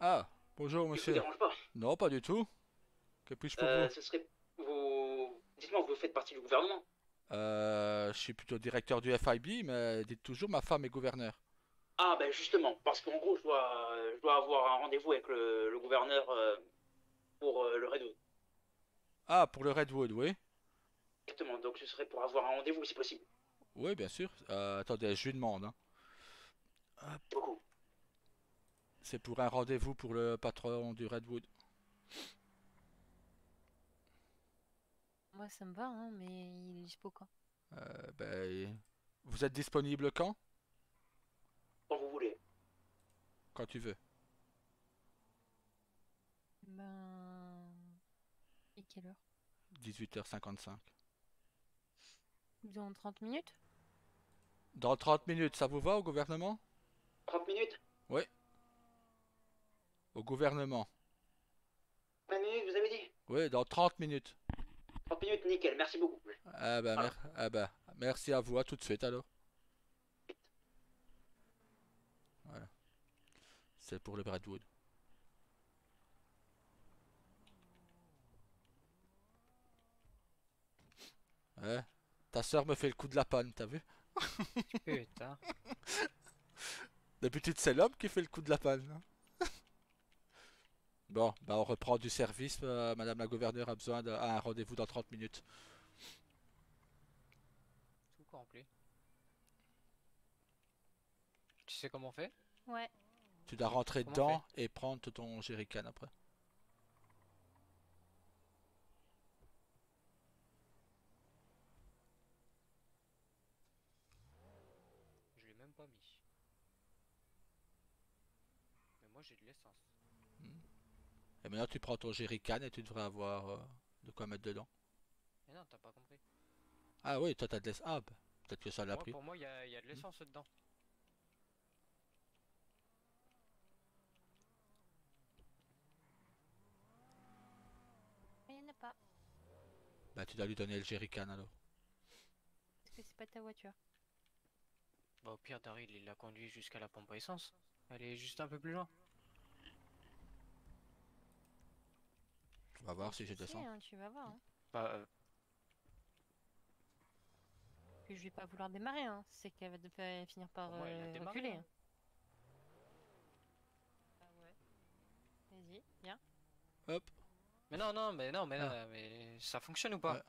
Ah, bonjour je vous monsieur. dérange pas. Non, pas du tout. Que puis-je pour vous? Ce serait vous. Dites-moi, vous faites partie du gouvernement? Je suis plutôt directeur du FIB, mais dites toujours ma femme est gouverneur. Ah ben justement, parce qu'en gros, je dois avoir un rendez-vous avec le gouverneur pour le Redwood. Ah, pour le Redwood, oui. Exactement, donc ce serait pour avoir un rendez-vous si possible. Oui, bien sûr. Attendez, je lui demande, hein. Hop, Beaucoup. c'est pour un rendez-vous pour le patron du Redwood. Moi, ça me va, hein, mais il est dispo quand? Ben, vous êtes disponible quand? Quand vous voulez. Quand tu veux. Ben... Et quelle heure? 18h55. Dans 30 minutes? Dans 30 minutes, ça vous va au gouvernement? 30 minutes? Oui, au gouvernement. 20 minutes, vous avez dit? Oui, dans 30 minutes. 30 minutes, nickel, merci beaucoup. Voilà. Ah ben, merci à vous, à tout de suite alors. Voilà, c'est pour le Redwood. Ouais, ta soeur me fait le coup de la panne, t'as vu? Putain. D'habitude, c'est l'homme qui fait le coup de la panne, hein. Bon, bah on reprend du service. Madame la gouverneure a besoin d'un rendez-vous dans 30 minutes. Tout complet. Tu sais comment on fait? Ouais. Tu dois rentrer Comment on fait? dedans et prendre ton jerrycan après. Je l'ai même pas mis. Mais moi j'ai de l'essence. Et maintenant, tu prends ton jerrycan et tu devrais avoir de quoi mettre dedans. Mais non, t'as pas compris. Ah oui, toi t'as de l'essence. Ah, bah, peut-être que ça l'a Moi, pris. pour moi, il y a de l'essence dedans. Il n'y en a pas. Bah, tu dois lui donner le jerrycan alors. Parce que c'est pas ta voiture. Bah, au pire, Daryl, il l'a conduit jusqu'à la pompe à essence. Elle est juste un peu plus loin. On va voir Mais si j'ai tu sais, descends. hein, tu vas voir. Hein. Bah, Que je vais pas vouloir démarrer, hein. C'est qu'elle va finir par pour moi, elle a démarré, reculer. hein. Hein. Ah ouais. Vas-y, viens. Hop. Mais non, non, mais non, mais Ah. non, mais ça fonctionne ou Ouais. pas?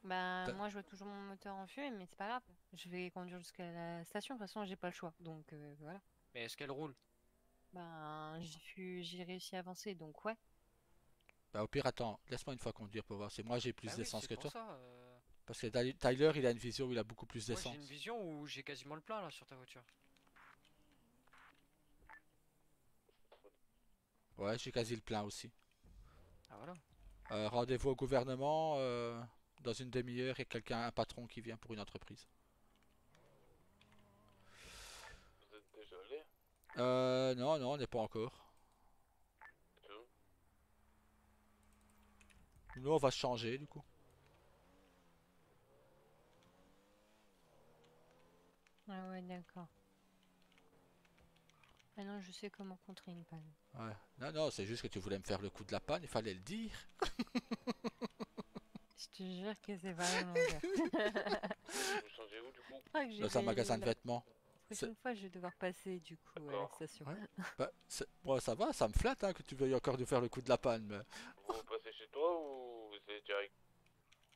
Bah, T'as- moi, je vois toujours mon moteur en fumée, mais c'est pas grave. Je vais conduire jusqu'à la station. De toute façon, j'ai pas le choix. Donc, voilà. Mais est-ce qu'elle roule? Ben, j'ai réussi à avancer, donc ouais. Bah, au pire, attends, laisse-moi une fois conduire pour voir si moi j'ai plus Bah oui, d'essence c'est que pour toi. ça. Parce que Tyler, il a une vision où il a beaucoup plus Moi, j'ai une d'essence. vision où j'ai quasiment le plein là sur ta voiture. Ouais, j'ai quasi le plein aussi. Ah voilà. Rendez-vous au gouvernement dans une demi-heure et quelqu'un, un patron qui vient pour une entreprise. Vous êtes déjà allé? Non, non, on n'est pas encore. Tout. Nous, on va se changer du coup. Ah ouais, d'accord. Ah non, je sais comment contrer une panne. Ouais. Non, non, c'est juste que tu voulais me faire le coup de la panne, il fallait le dire. Je te jure que c'est pas mon père. Vous changez où du coup? Je crois que Dans un magasin de vêtements. La prochaine fois, je vais devoir passer du coup à la D'accord. station. Ouais. Bah, bon, ça va, ça me flatte hein, que tu veuilles encore nous faire le coup de la panne, mais Vous passez chez toi ou vous allez direct?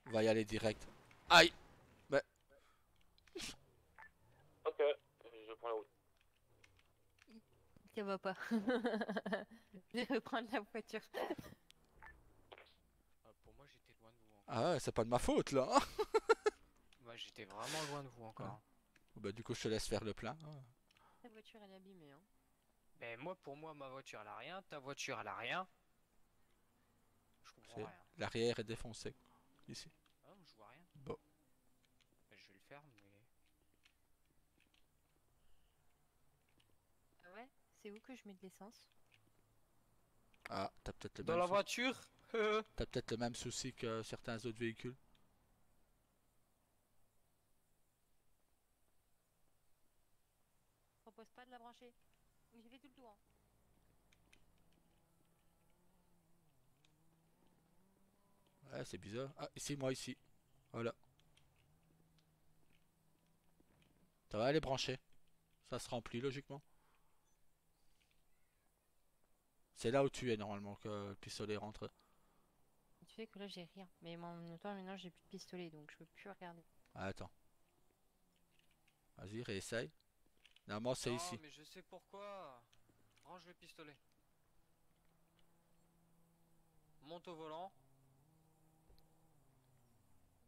on va y aller direct. Aïe! Ok, je prends la route. que ça va pas. Je vais reprendre la voiture. Pour moi, j'étais loin de vous encore. Ah ouais, c'est pas de ma faute là. Moi, j'étais vraiment loin de vous encore. Bah du coup je te laisse faire le plein. La voiture elle est abîmée, hein. Ben moi, pour moi, ma voiture, elle a rien. Ta voiture, elle a rien. Je comprends C'est- rien. L'arrière est défoncé. Ici. Ah, je vois rien. Bon. Ben, je vais le faire, mais... Ah ouais? C'est où que je mets de l'essence? Ah, t'as peut-être le Dans même la sou- voiture. t'as peut-être le même souci que certains autres véhicules. Je propose pas de la brancher. J'ai fait tout le tour, hein. Ouais, c'est bizarre. Ah, ici, moi ici. Voilà. Ça va aller brancher. Ça se remplit logiquement. C'est là où tu es normalement que le pistolet rentre. Tu sais que là j'ai rien. Mais en même temps maintenant j'ai plus de pistolet donc je peux plus regarder. Ah, attends. Vas-y, réessaye. Normalement, c'est Non, ici. mais je sais pourquoi. Range le pistolet. Monte au volant.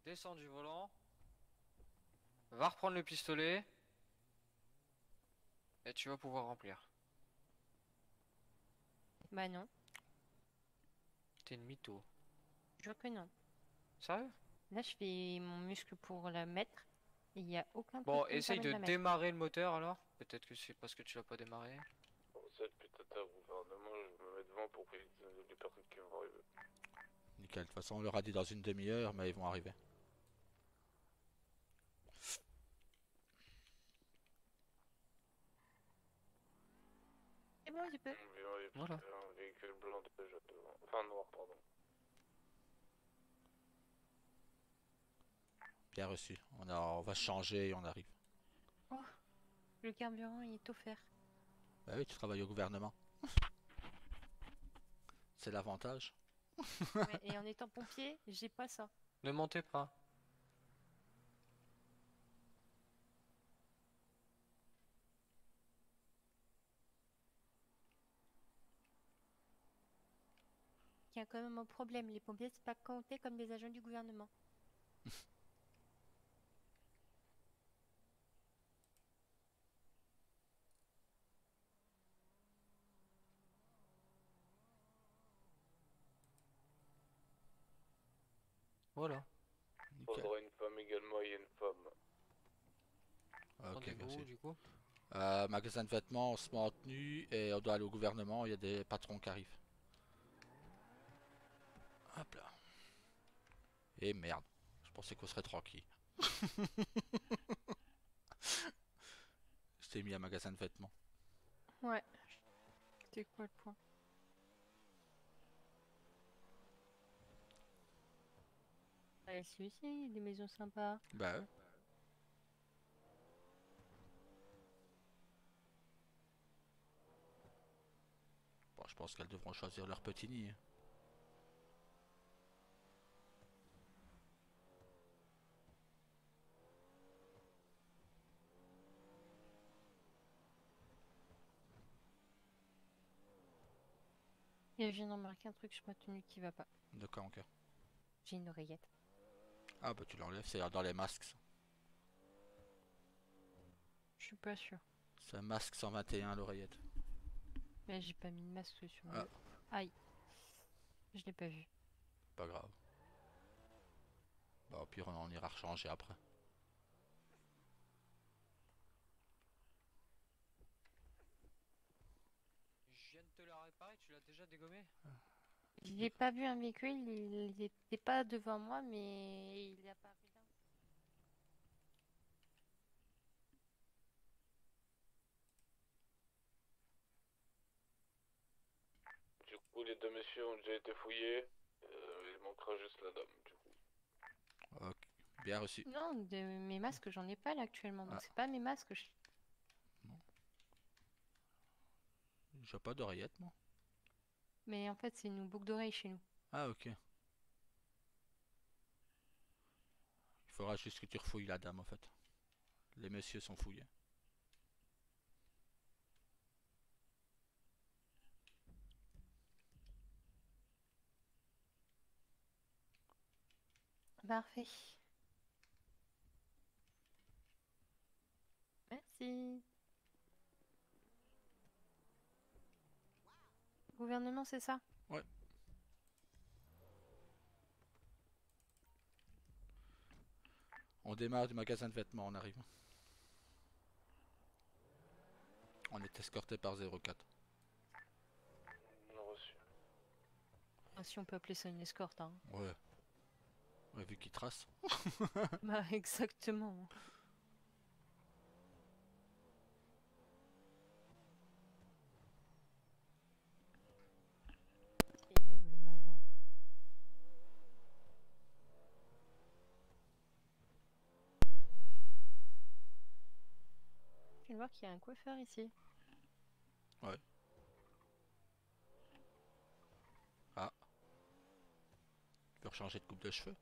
Descends du volant. Va reprendre le pistolet. Et tu vas pouvoir remplir. Bah non, T'es une mytho. je jure que non. Sérieux? Là je fais mon muscle pour la mettre. Et il n'y a aucun Bon, truc qui me essaye permet de la mettre. démarrer le moteur alors. Peut-être que c'est parce que tu l'as pas démarré. Bon, ça, depuis tata au gouvernement, je me mets devant pour qu'il y ait des personnes qui vont arriver. Nickel. De toute façon, on leur a dit dans une demi-heure, mais ils vont arriver. C'est bon, tu peux. Voilà. Un véhicule blanc déjà devant. Enfin, noir, pardon. Bien reçu. On va changer et on arrive. Le carburant il est offert. Bah oui, tu travailles au gouvernement. C'est l'avantage. Ouais, et en étant pompier, j'ai pas ça. Ne montez pas. Il y a quand même un problème. Les pompiers c'est pas compté comme des agents du gouvernement. Voilà. Nickel. Faudra une femme également, il y a une femme. Ok, Rendez-vous merci. où, du coup? Magasin de vêtements, on se met en tenue et on doit aller au gouvernement. Il y a des patrons qui arrivent. Hop là. Et merde. Je pensais qu'on serait tranquille. Je t'ai mis à magasin de vêtements. Ouais. C'était quoi le point? Ouais, celui-ci, il y a des maisons sympas. Bah ouais. Bon, je pense qu'elles devront choisir leur petit nid. Et je viens de remarquer un truc sur ma tenue qui va pas. De quoi encore? J'ai une oreillette. Ah bah tu l'enlèves, c'est dans les masques. Ça. Je suis pas sûre. C'est un masque 121 l'oreillette. Mais j'ai pas mis de masque sur Ah. le... Aïe. Je l'ai pas vu. Pas grave. Bah au pire on ira rechanger après. Je viens de te la réparer, tu l'as déjà dégommé? J'ai pas vu un véhicule, il était pas devant moi, mais il est apparu là. Du coup, les deux messieurs ont déjà été fouillés. Il manquera juste la dame, du coup. Ok. Bien reçu. Non, de mes masques, j'en ai pas là actuellement, donc Ah. c'est pas mes masques. J'ai pas d'oreillette moi. Mais en fait, c'est une boucle d'oreille chez nous. Ah ok. Il faudra juste que tu refouilles la dame en fait. Les messieurs sont fouillés. Parfait. Merci. Gouvernement, c'est ça? Ouais. On démarre du magasin de vêtements, on arrive. On est escorté par 04. Non reçu. Ah, si on peut appeler ça une escorte, hein. Ouais. Ouais, vu qu'il trace. Bah, exactement. Et elle voulait m'avoir. Je viens de voir qu'il y a un coiffeur ici. Ouais. Ah. Tu peux changer de coupe de cheveux?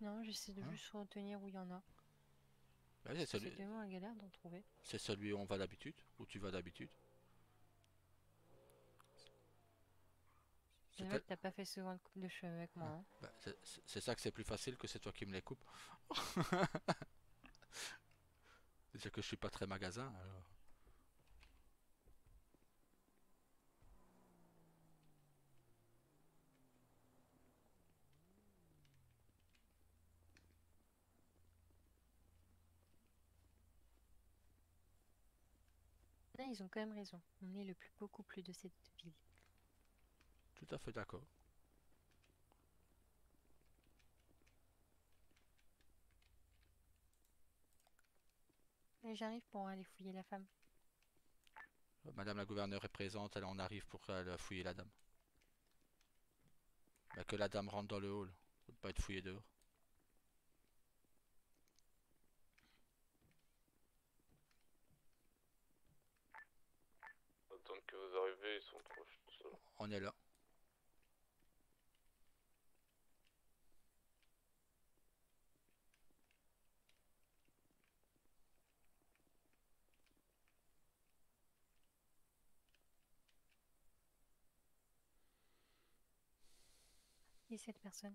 Non, j'essaie de Hein? juste retenir où il y en a. Ouais, Parce que c'est tellement la galère d'en trouver. c'est celui où on va d'habitude, où tu vas d'habitude. Je vois que t'as pas fait souvent de coupe de cheveux avec moi, hein. Bah, c'est ça que c'est plus facile que c'est toi qui me les coupes. Déjà que je suis pas très magasin, alors. Là, ils ont quand même raison. On est le plus beau couple de cette ville. Tout à fait d'accord. Et j'arrive pour aller fouiller la femme. Madame la gouverneure est présente, on arrive pour fouiller la dame. Bah, que la dame rentre dans le hall, faut pas être fouillée dehors. Attendre que vous arrivez, ils sont trop seuls. On est là. Et cette personne?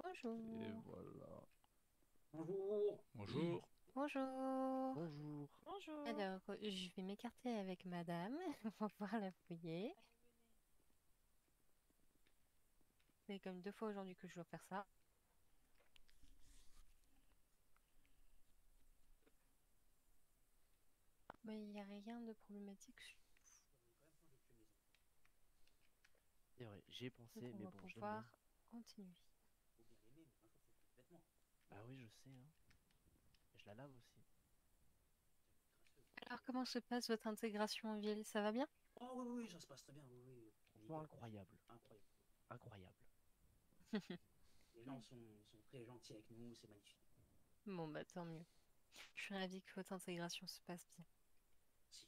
Bonjour. Et voilà. Bonjour. Bonjour. Bonjour. Bonjour. Bonjour. Alors, je vais m'écarter avec madame pour pouvoir la fouiller. C'est comme 2 fois aujourd'hui que je dois faire ça. Mais il n'y a rien de problématique. C'est vrai, j'y ai Donc pensé, on mais va bon, je pouvoir l'aime. continuer. Faut bien l'aimer, mais un jour faut plus de vêtements. Bah oui, je sais, hein. Je la lave aussi. Alors, comment se passe votre intégration en ville? Ça va bien? Oh oui, oui, oui, ça se passe très bien, oui, oui. Franchement, incroyable. Incroyable. Incroyable. Les gens sont très gentils avec nous, c'est magnifique. Bon, bah tant mieux. Je suis ravie que votre intégration se passe bien. Si.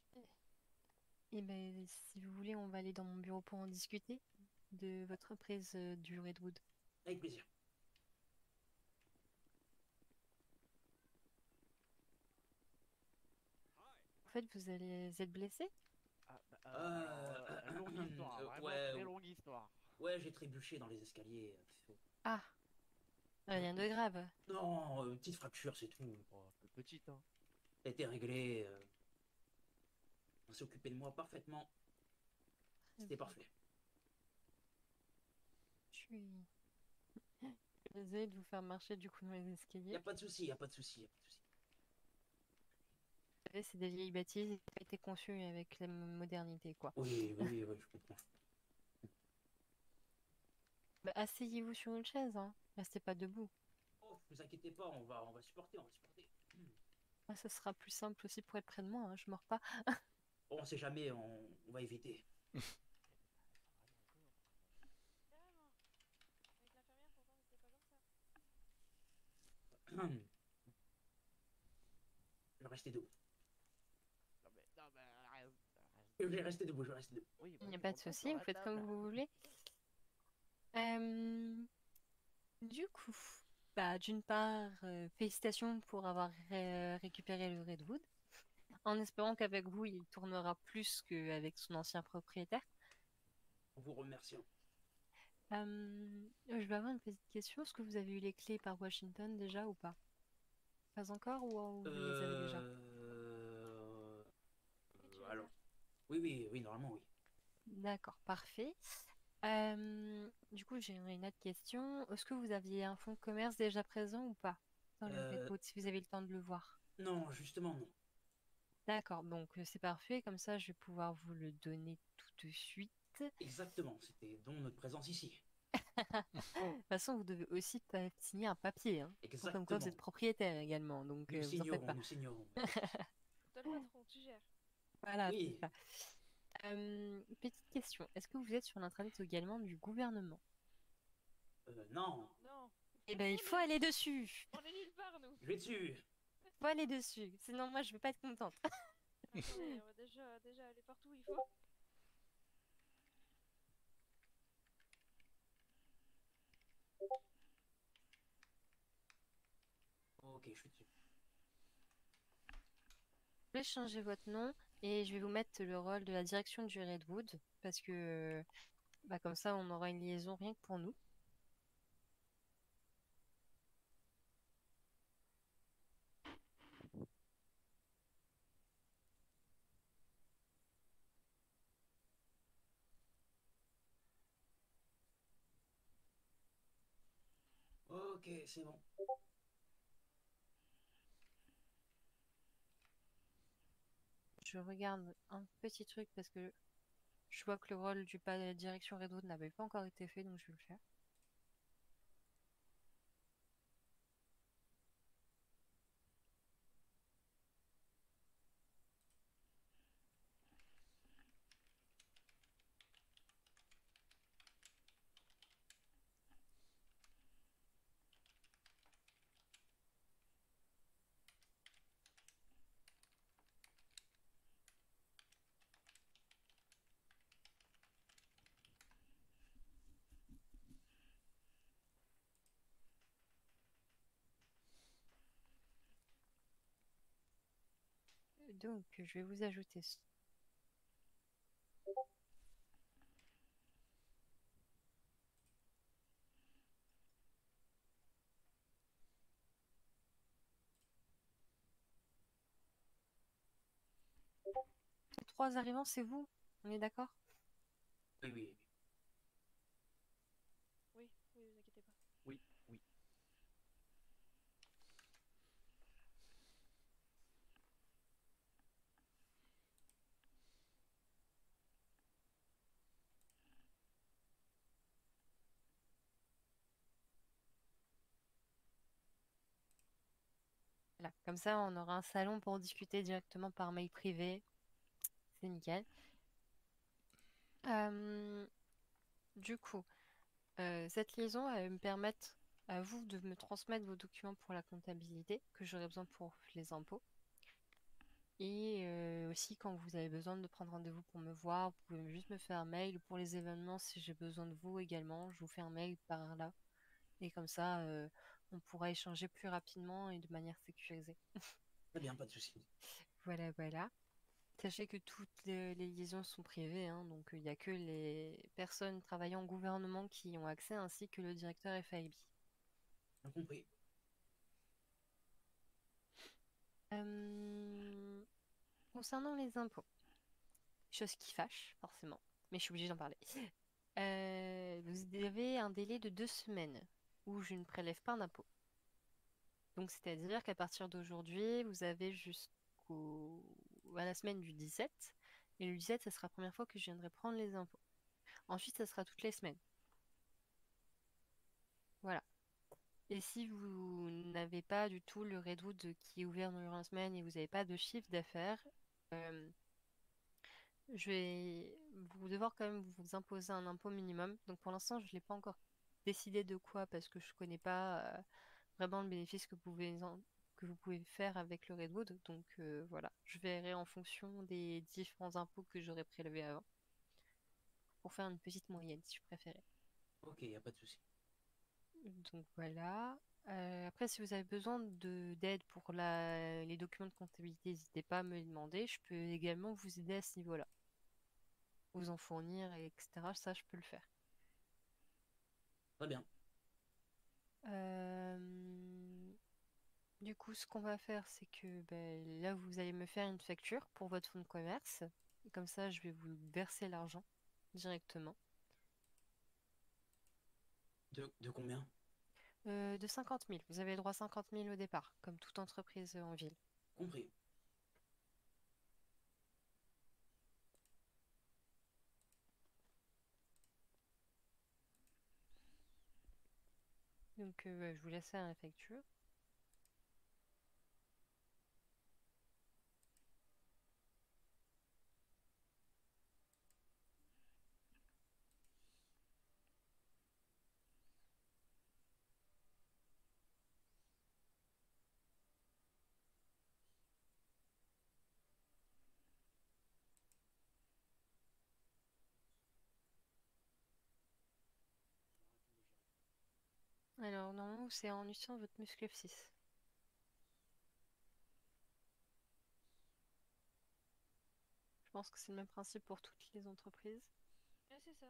Et ben, si vous voulez, on va aller dans mon bureau pour en discuter de votre prise du Redwood. Avec plaisir. En fait, vous allez être blessé? Ah, bah, longue histoire, vraiment ouais, très longue histoire. Ouais, j'ai trébuché dans les escaliers. Ah, rien de grave. Non, petite fracture, c'est tout. Oh, petite, hein. Ça a été réglé. On s'est occupé de moi parfaitement. C'était parfait. Je suis désolée de vous faire marcher du coup dans les Y escaliers. a pas de souci, y a pas de souci, y a pas de souci. Vous savez, c'est des vieilles bâtisses qui ont été conçues avec la modernité, quoi. Oui, oui, oui, je comprends. Bah, asseyez-vous sur une chaise, hein. Restez pas debout. Oh, vous inquiétez pas, on va supporter, on va supporter. Ah, ça sera plus simple aussi pour être près de moi, hein. Je mords pas. Bon, on sait jamais, on va éviter. Carrément. Avec l'infirmière, pourtant, c'était pas comme ça. Je vais rester debout. Non, mais, Je vais rester debout, je vais rester debout. oui, Il n'y a vas-y, pas de monte-toi souci, sur vous la faites comme table. vous voulez. Du coup, bah, d'une part, félicitations pour avoir récupéré le Redwood, en espérant qu'avec vous, il tournera plus qu'avec son ancien propriétaire. En vous remerciant. Je vais avoir une petite question. Est-ce que vous avez eu les clés par Washington déjà ou pas? Pas encore ou vous les avez déjà? Et tu les Alors, as. oui, normalement, oui. D'accord, parfait. Du coup, j'ai une autre question. Est-ce que vous aviez un fonds de commerce déjà présent ou pas dans le Euh, Redboot, si vous avez le temps de le voir? non, justement, non. D'accord, donc c'est parfait. Comme ça, je vais pouvoir vous le donner tout de suite. Exactement, c'était donc notre présence ici. De toute façon, vous devez aussi signer un papier, hein, comme quoi vous êtes Exactement. propriétaire également, donc vous en faites pas. Nous signerons. Toi, le patron, tu gères. Voilà, c'est Oui, ça. Petite question, est-ce que vous êtes sur l'intranet également du gouvernement? non, Non. Eh ben, il faut aller dessus. On est nulle part, nous. je vais dessus. Il faut aller dessus. Sinon, moi, je vais pas être contente. Attendez, on va déjà aller partout où il faut. Ok, je suis dessus. Je vais changer votre nom et je vais vous mettre le rôle de la direction du Redwood parce que bah, comme ça, on aura une liaison rien que pour nous. Ok, c'est bon. Je regarde un petit truc parce que je vois que le rôle de la direction Redwood n'avait pas encore été fait, donc je vais le faire. Donc, je vais vous ajouter. Les trois arrivants, c'est vous? On est d'accord? Oui, oui, Oui, oui, vous inquiétez pas. oui, oui. Voilà. Comme ça, on aura un salon pour discuter directement par mail privé. C'est nickel. Euh, du coup, cette liaison, elle va me permettre à vous de me transmettre vos documents pour la comptabilité que j'aurai besoin pour les impôts. Et aussi, quand vous avez besoin de prendre rendez-vous pour me voir, vous pouvez juste me faire un mail. Pour les événements, si j'ai besoin de vous également, je vous fais un mail par là. Et comme ça, on pourra échanger plus rapidement et de manière sécurisée. Très bien, pas de souci. Voilà, voilà. Sachez que toutes les liaisons sont privées, hein, donc il n'y a que les personnes travaillant au gouvernement qui ont accès, ainsi que le directeur FIB. Bien compris. Euh, Concernant les impôts, chose qui fâche, forcément, mais je suis obligée d'en parler. Vous avez un délai de 2 semaines où je ne prélève pas d'impôt. Donc, c'est-à-dire qu'à partir d'aujourd'hui, vous avez à la semaine du 17. Et le 17, ça sera la première fois que je viendrai prendre les impôts. Ensuite, ça sera toutes les semaines. Voilà. Et si vous n'avez pas du tout le Redwood qui est ouvert durant la semaine et vous n'avez pas de chiffre d'affaires, euh, je vais vous devoir quand même vous imposer un impôt minimum. Donc pour l'instant, je ne l'ai pas encore décidé de quoi parce que je ne connais pas vraiment le bénéfice que vous pouvez faire avec le Redwood. Donc voilà, je verrai en fonction des différents impôts que j'aurais prélevés avant pour faire une petite moyenne si je préférais. Ok, y a pas de souci. Donc voilà. Après, si vous avez besoin d'aide pour les documents de comptabilité, n'hésitez pas à me les demander. Je peux également vous aider à ce niveau-là. Vous en fournir, etc. Ça, je peux le faire. Très bien. Du coup, ce qu'on va faire, c'est que ben, là, vous allez me faire une facture pour votre fonds de commerce. Et comme ça, je vais vous verser l'argent directement. De combien? De 50 000. Vous avez le droit à 50 000 au départ, comme toute entreprise en ville. Compris. Donc, je vous laisse faire la facture. Alors, normalement, c'est en utilisant votre muscle F6. Je pense que c'est le même principe pour toutes les entreprises. Ouais, c'est ça.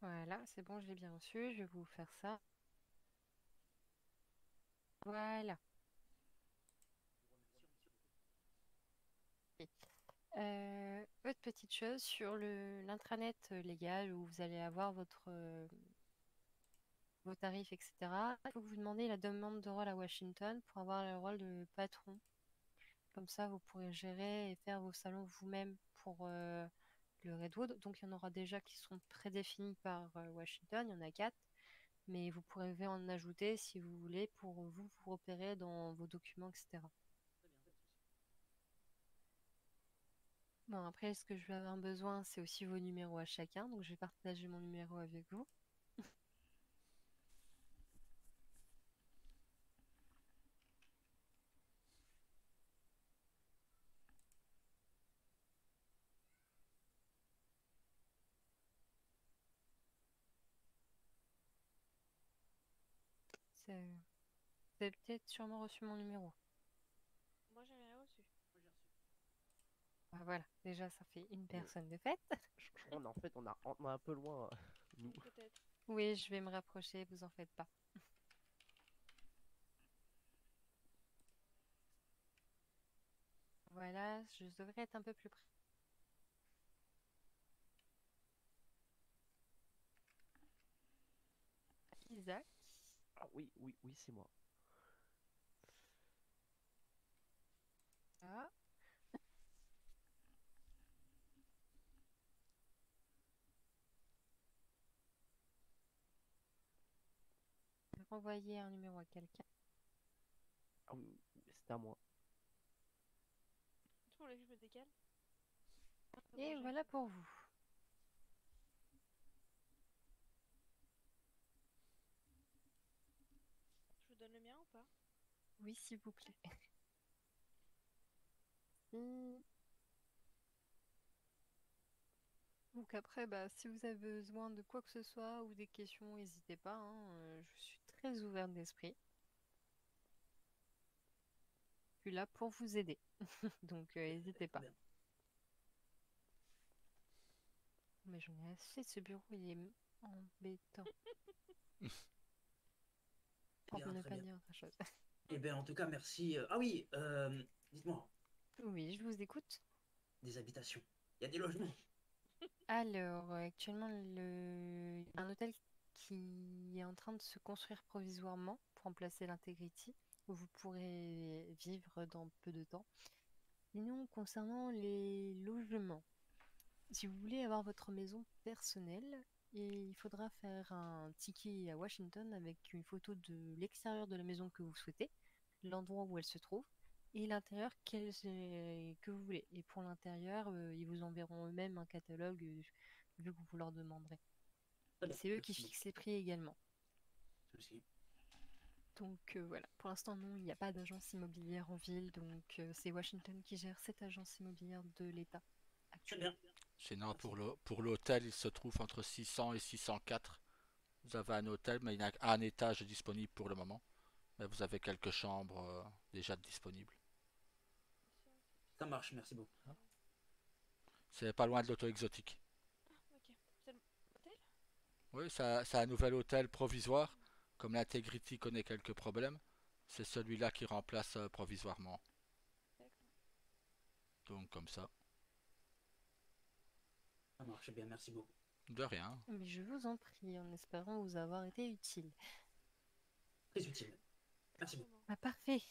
Voilà, c'est bon, je l'ai bien reçu. Je vais vous faire ça. Voilà. Ok. Autre petite chose sur l'intranet légal où vous allez avoir vos tarifs, etc. Il faut que vous demandiez la demande de rôle à Washington pour avoir le rôle de patron. Comme ça, vous pourrez gérer et faire vos salons vous-même pour le Redwood. Donc, il y en aura déjà qui seront prédéfinis par Washington. Il y en a 4. Mais vous pourrez en ajouter si vous voulez pour vous repérer dans vos documents, etc. Bon, après, ce que je vais avoir besoin, c'est aussi vos numéros à chacun. Donc, je vais partager mon numéro avec vous. C'est- Vous avez peut-être sûrement reçu mon numéro. Moi, j'ai rien reçu. Ah, voilà, déjà, ça fait une Mais personne de fait. je crois en fait on est un peu loin, nous. Peut-être. Oui, je vais me rapprocher, vous en faites pas. Voilà, je devrais être un peu plus près. Isaac, Ah oui, oui, oui, c'est moi. ça. Je vais renvoyer un numéro à quelqu'un. Ah oui, oui, c'était à moi. Tu voulais que je me décale? Ça Et bougeait. voilà pour vous. Je vous donne le mien ou pas? Oui, s'il vous plaît. Hmm. Donc après, bah, si vous avez besoin de quoi que ce soit ou des questions, n'hésitez pas, hein, je suis très ouverte d'esprit. Je suis là pour vous aider. Donc n'hésitez Très pas. bien. Mais j'en ai assez, ce bureau, il est embêtant. Pour Bien, ne très pas bien. dire autre chose. Eh bien, en tout cas, merci. Ah oui, dites-moi, Oui, je vous écoute. des habitations. Il y a des logements. Alors, actuellement, il y a un hôtel qui est en train de se construire provisoirement pour remplacer l'Integrity, où vous pourrez vivre dans peu de temps. Sinon, concernant les logements, si vous voulez avoir votre maison personnelle, il faudra faire un ticket à Washington avec une photo de l'extérieur de la maison que vous souhaitez, l'endroit où elle se trouve, et l'intérieur que vous voulez. Et pour l'intérieur, ils vous enverront eux-mêmes un catalogue vu que vous leur demanderez. Très Et bien, c'est eux qui merci beaucoup. fixent les prix également. Ceci. Donc voilà, pour l'instant non, il n'y a pas d'agence immobilière en ville, donc c'est Washington qui gère cette agence immobilière de l'État Très actuellement. bien. Sinon, pour l'hôtel, il se trouve entre 600 et 604. Vous avez un hôtel, mais il n'y a qu'un étage disponible pour le moment. Mais vous avez quelques chambres déjà disponibles. Ça marche, merci beaucoup. C'est pas loin de l'auto exotique. Ok. C'est le hôtel? Oui, c'est un nouvel hôtel provisoire. Comme l'Integrity connaît quelques problèmes, c'est celui-là qui remplace provisoirement. D'accord. Donc comme ça, Ça marche bien, merci beaucoup. de rien. Mais je vous en prie, en espérant vous avoir été utile. Très utile. Merci beaucoup. Vraiment. Ah, parfait.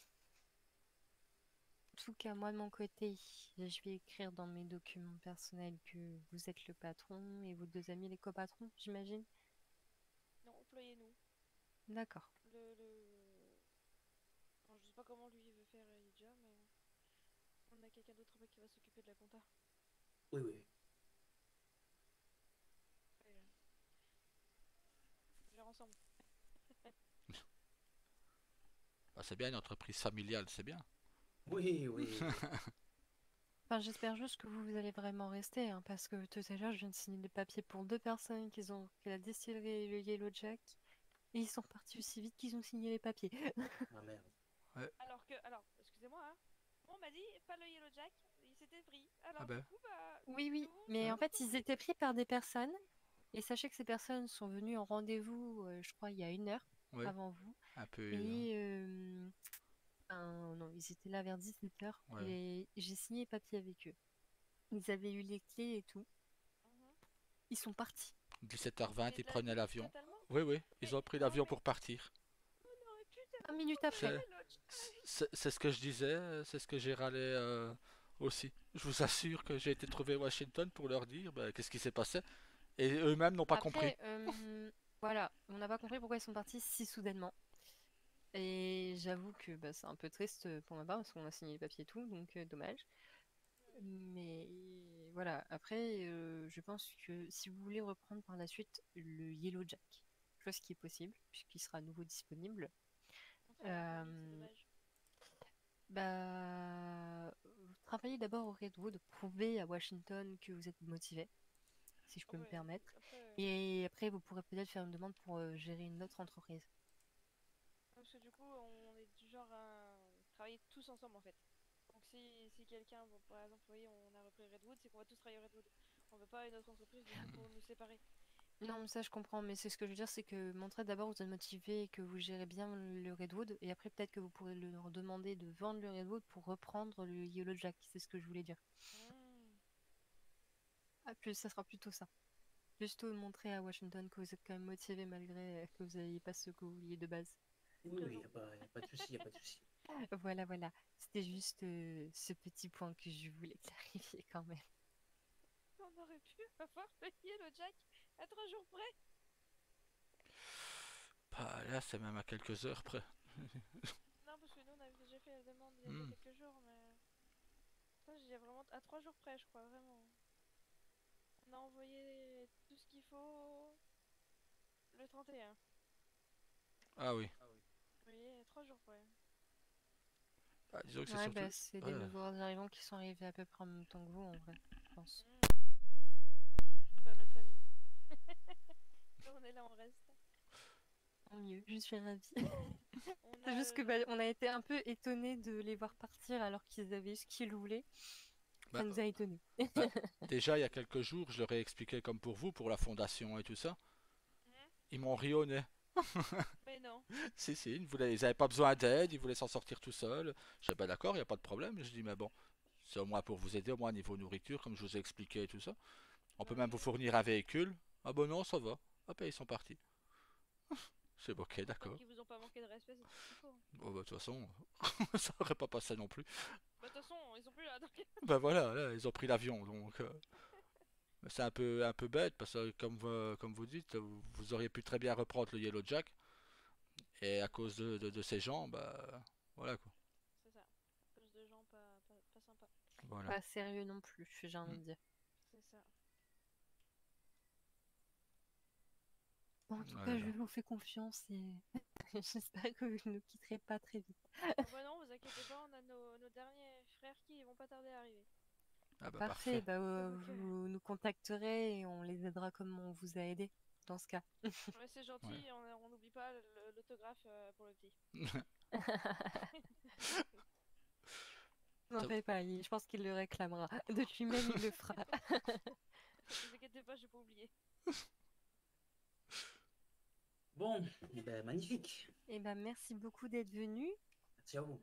En tout cas, moi de mon côté, je vais écrire dans mes documents personnels que vous êtes le patron et vos deux amis les copatrons, j'imagine. Non, employez-nous. D'accord. Alors, je sais pas comment lui il veut faire déjà, mais on a quelqu'un d'autre qui va s'occuper de la compta. Oui, oui. Ouais, on gère ensemble. Bah, c'est bien une entreprise familiale, c'est bien. Oui, oui. Enfin, j'espère juste que vous allez vraiment rester, hein, parce que tout à l'heure, je viens de signer des papiers pour deux personnes qui ont fait la distillerie et le Yellow Jack, et ils sont partis aussi vite qu'ils ont signé les papiers. Ah merde. Alors, excusez-moi, hein. On m'a dit pas le Yellow Jack, il s'était pris. Alors Ah ben. du coup, bah, Oui, oui, nous, mais c'est en fait, notre ils étaient pris par des personnes, et sachez que ces personnes sont venues en rendez-vous, je crois, il y a 1 heure Oui, avant vous, un peu. et non, ils étaient là vers 17 heures, Ouais. et j'ai signé les papiers avec eux. Ils avaient eu les clés et tout, Mhm. ils sont partis. 17h20, Mais ils prenaient l'avion. totalement. Oui, oui, ils Mais ont pris non, l'avion mais pour partir. on aurait pu 1 minute après. C'est c'est ce que je disais, c'est ce que j'ai râlé aussi. Je vous assure que j'ai été trouvé à Washington pour leur dire bah, qu'est-ce qui s'est passé. Et eux-mêmes n'ont pas compris. Après, voilà, on n'a pas compris pourquoi ils sont partis si soudainement. Et j'avoue que bah, c'est un peu triste pour ma part parce qu'on a signé les papiers et tout, donc dommage. Mais voilà, après, je pense que si vous voulez reprendre par la suite le Yellow Jack, chose qui est possible puisqu'il sera à nouveau disponible, on travaille pour lui, c'est euh, dommage. vous travaillez d'abord au Redwood, prouvez à Washington que vous êtes motivé, si je peux me Ouais, permettre. après, Et après, vous pourrez peut-être faire une demande pour gérer une autre entreprise. parce que du coup, on est du genre à travailler tous ensemble en fait. Donc si quelqu'un, bon, par exemple, vous voyez, on a repris Redwood, c'est qu'on va tous travailler au Redwood. On veut pas une autre entreprise du coup pour nous séparer. Non, mais ça je comprends, mais c'est ce que je veux dire, c'est que montrez d'abord que vous êtes motivé et que vous gérez bien le Redwood, et après peut-être que vous pourrez leur demander de vendre le Redwood pour reprendre le Yellow Jack, c'est ce que je voulais dire. Hmm. Ah, plus ça sera plutôt ça. Juste montrer à Washington que vous êtes quand même motivé malgré que vous n'ayez pas ce que vous vouliez de base. Oui, oui, y a pas de souci, y a pas de souci. Voilà, voilà. C'était juste ce petit point que je voulais clarifier quand même. On aurait pu avoir payé le Jack à 3 jours près. Bah, là, c'est même à quelques heures près. Non, parce que nous on avait déjà fait la demande il y a Hmm. quelques jours, mais ça j'ai vraiment à 3 jours près, je crois, vraiment. On a envoyé tout ce qu'il faut le 31. Ah oui. Vous voyez, 3 jours près. Bah, disons que c'est Ouais, surtout. bah c'est des Ouais. nouveaux arrivants qui sont arrivés à peu près en même temps que vous, en vrai, je pense. Pas notre famille. On est là, on reste. Tant mieux, je suis ravie. On C'est a juste que bah, on a été un peu étonnés de les voir partir alors qu'ils avaient eu ce qu'ils voulaient. Bah, Ça nous a étonnés. bah, déjà, il y a quelques jours, je leur ai expliqué comme pour vous, pour la fondation et tout ça. Mhm. Ils m'ont ri au nez. Mais non. Si, si, ils avaient pas besoin d'aide, ils voulaient s'en sortir tout seuls. Je dis, bah d'accord, il n'y a pas de problème. Je dis, mais bon, c'est au moins pour vous aider, au moins niveau nourriture, comme je vous ai expliqué et tout ça. On peut même vous fournir un véhicule. Ah bon, non, ça va. Hop, et ils sont partis. C'est bon, ok, Tant d'accord. qu'ils vous ont pas manqué de respect, c'est tout ce qu'il faut. Bon, bah, de toute façon, ça aurait pas passé non plus. Bah, de toute façon, ils sont plus là, donc. Bah voilà, là, ils ont pris l'avion, donc c'est un peu bête parce que comme vous dites, vous auriez pu très bien reprendre le Yellow Jack et à cause de ces gens, bah voilà quoi. C'est ça. À cause de gens pas sympas. Voilà. Pas sérieux non plus, j'ai envie Mm. de dire. C'est ça. Bon, en tout cas, Voilà. je vous fais confiance et j'espère que vous ne nous quitterez pas très vite. Oh, bah non, vous inquiétez pas, on a nos derniers frères qui vont pas tarder à arriver. Ah bah Parfait, parfait. bah, Ok. vous nous contacterez et on les aidera comme on vous a aidé dans ce cas. Ouais, c'est gentil, Ouais. on n'oublie pas l'autographe pour le petit. N'en Top. fais pas, je pense qu'il le réclamera. De lui-même, il le fera. Ne vous inquiétez pas, j'ai pas oublié. Bon, eh ben, magnifique. Et ben, merci beaucoup d'être venu. Merci à vous.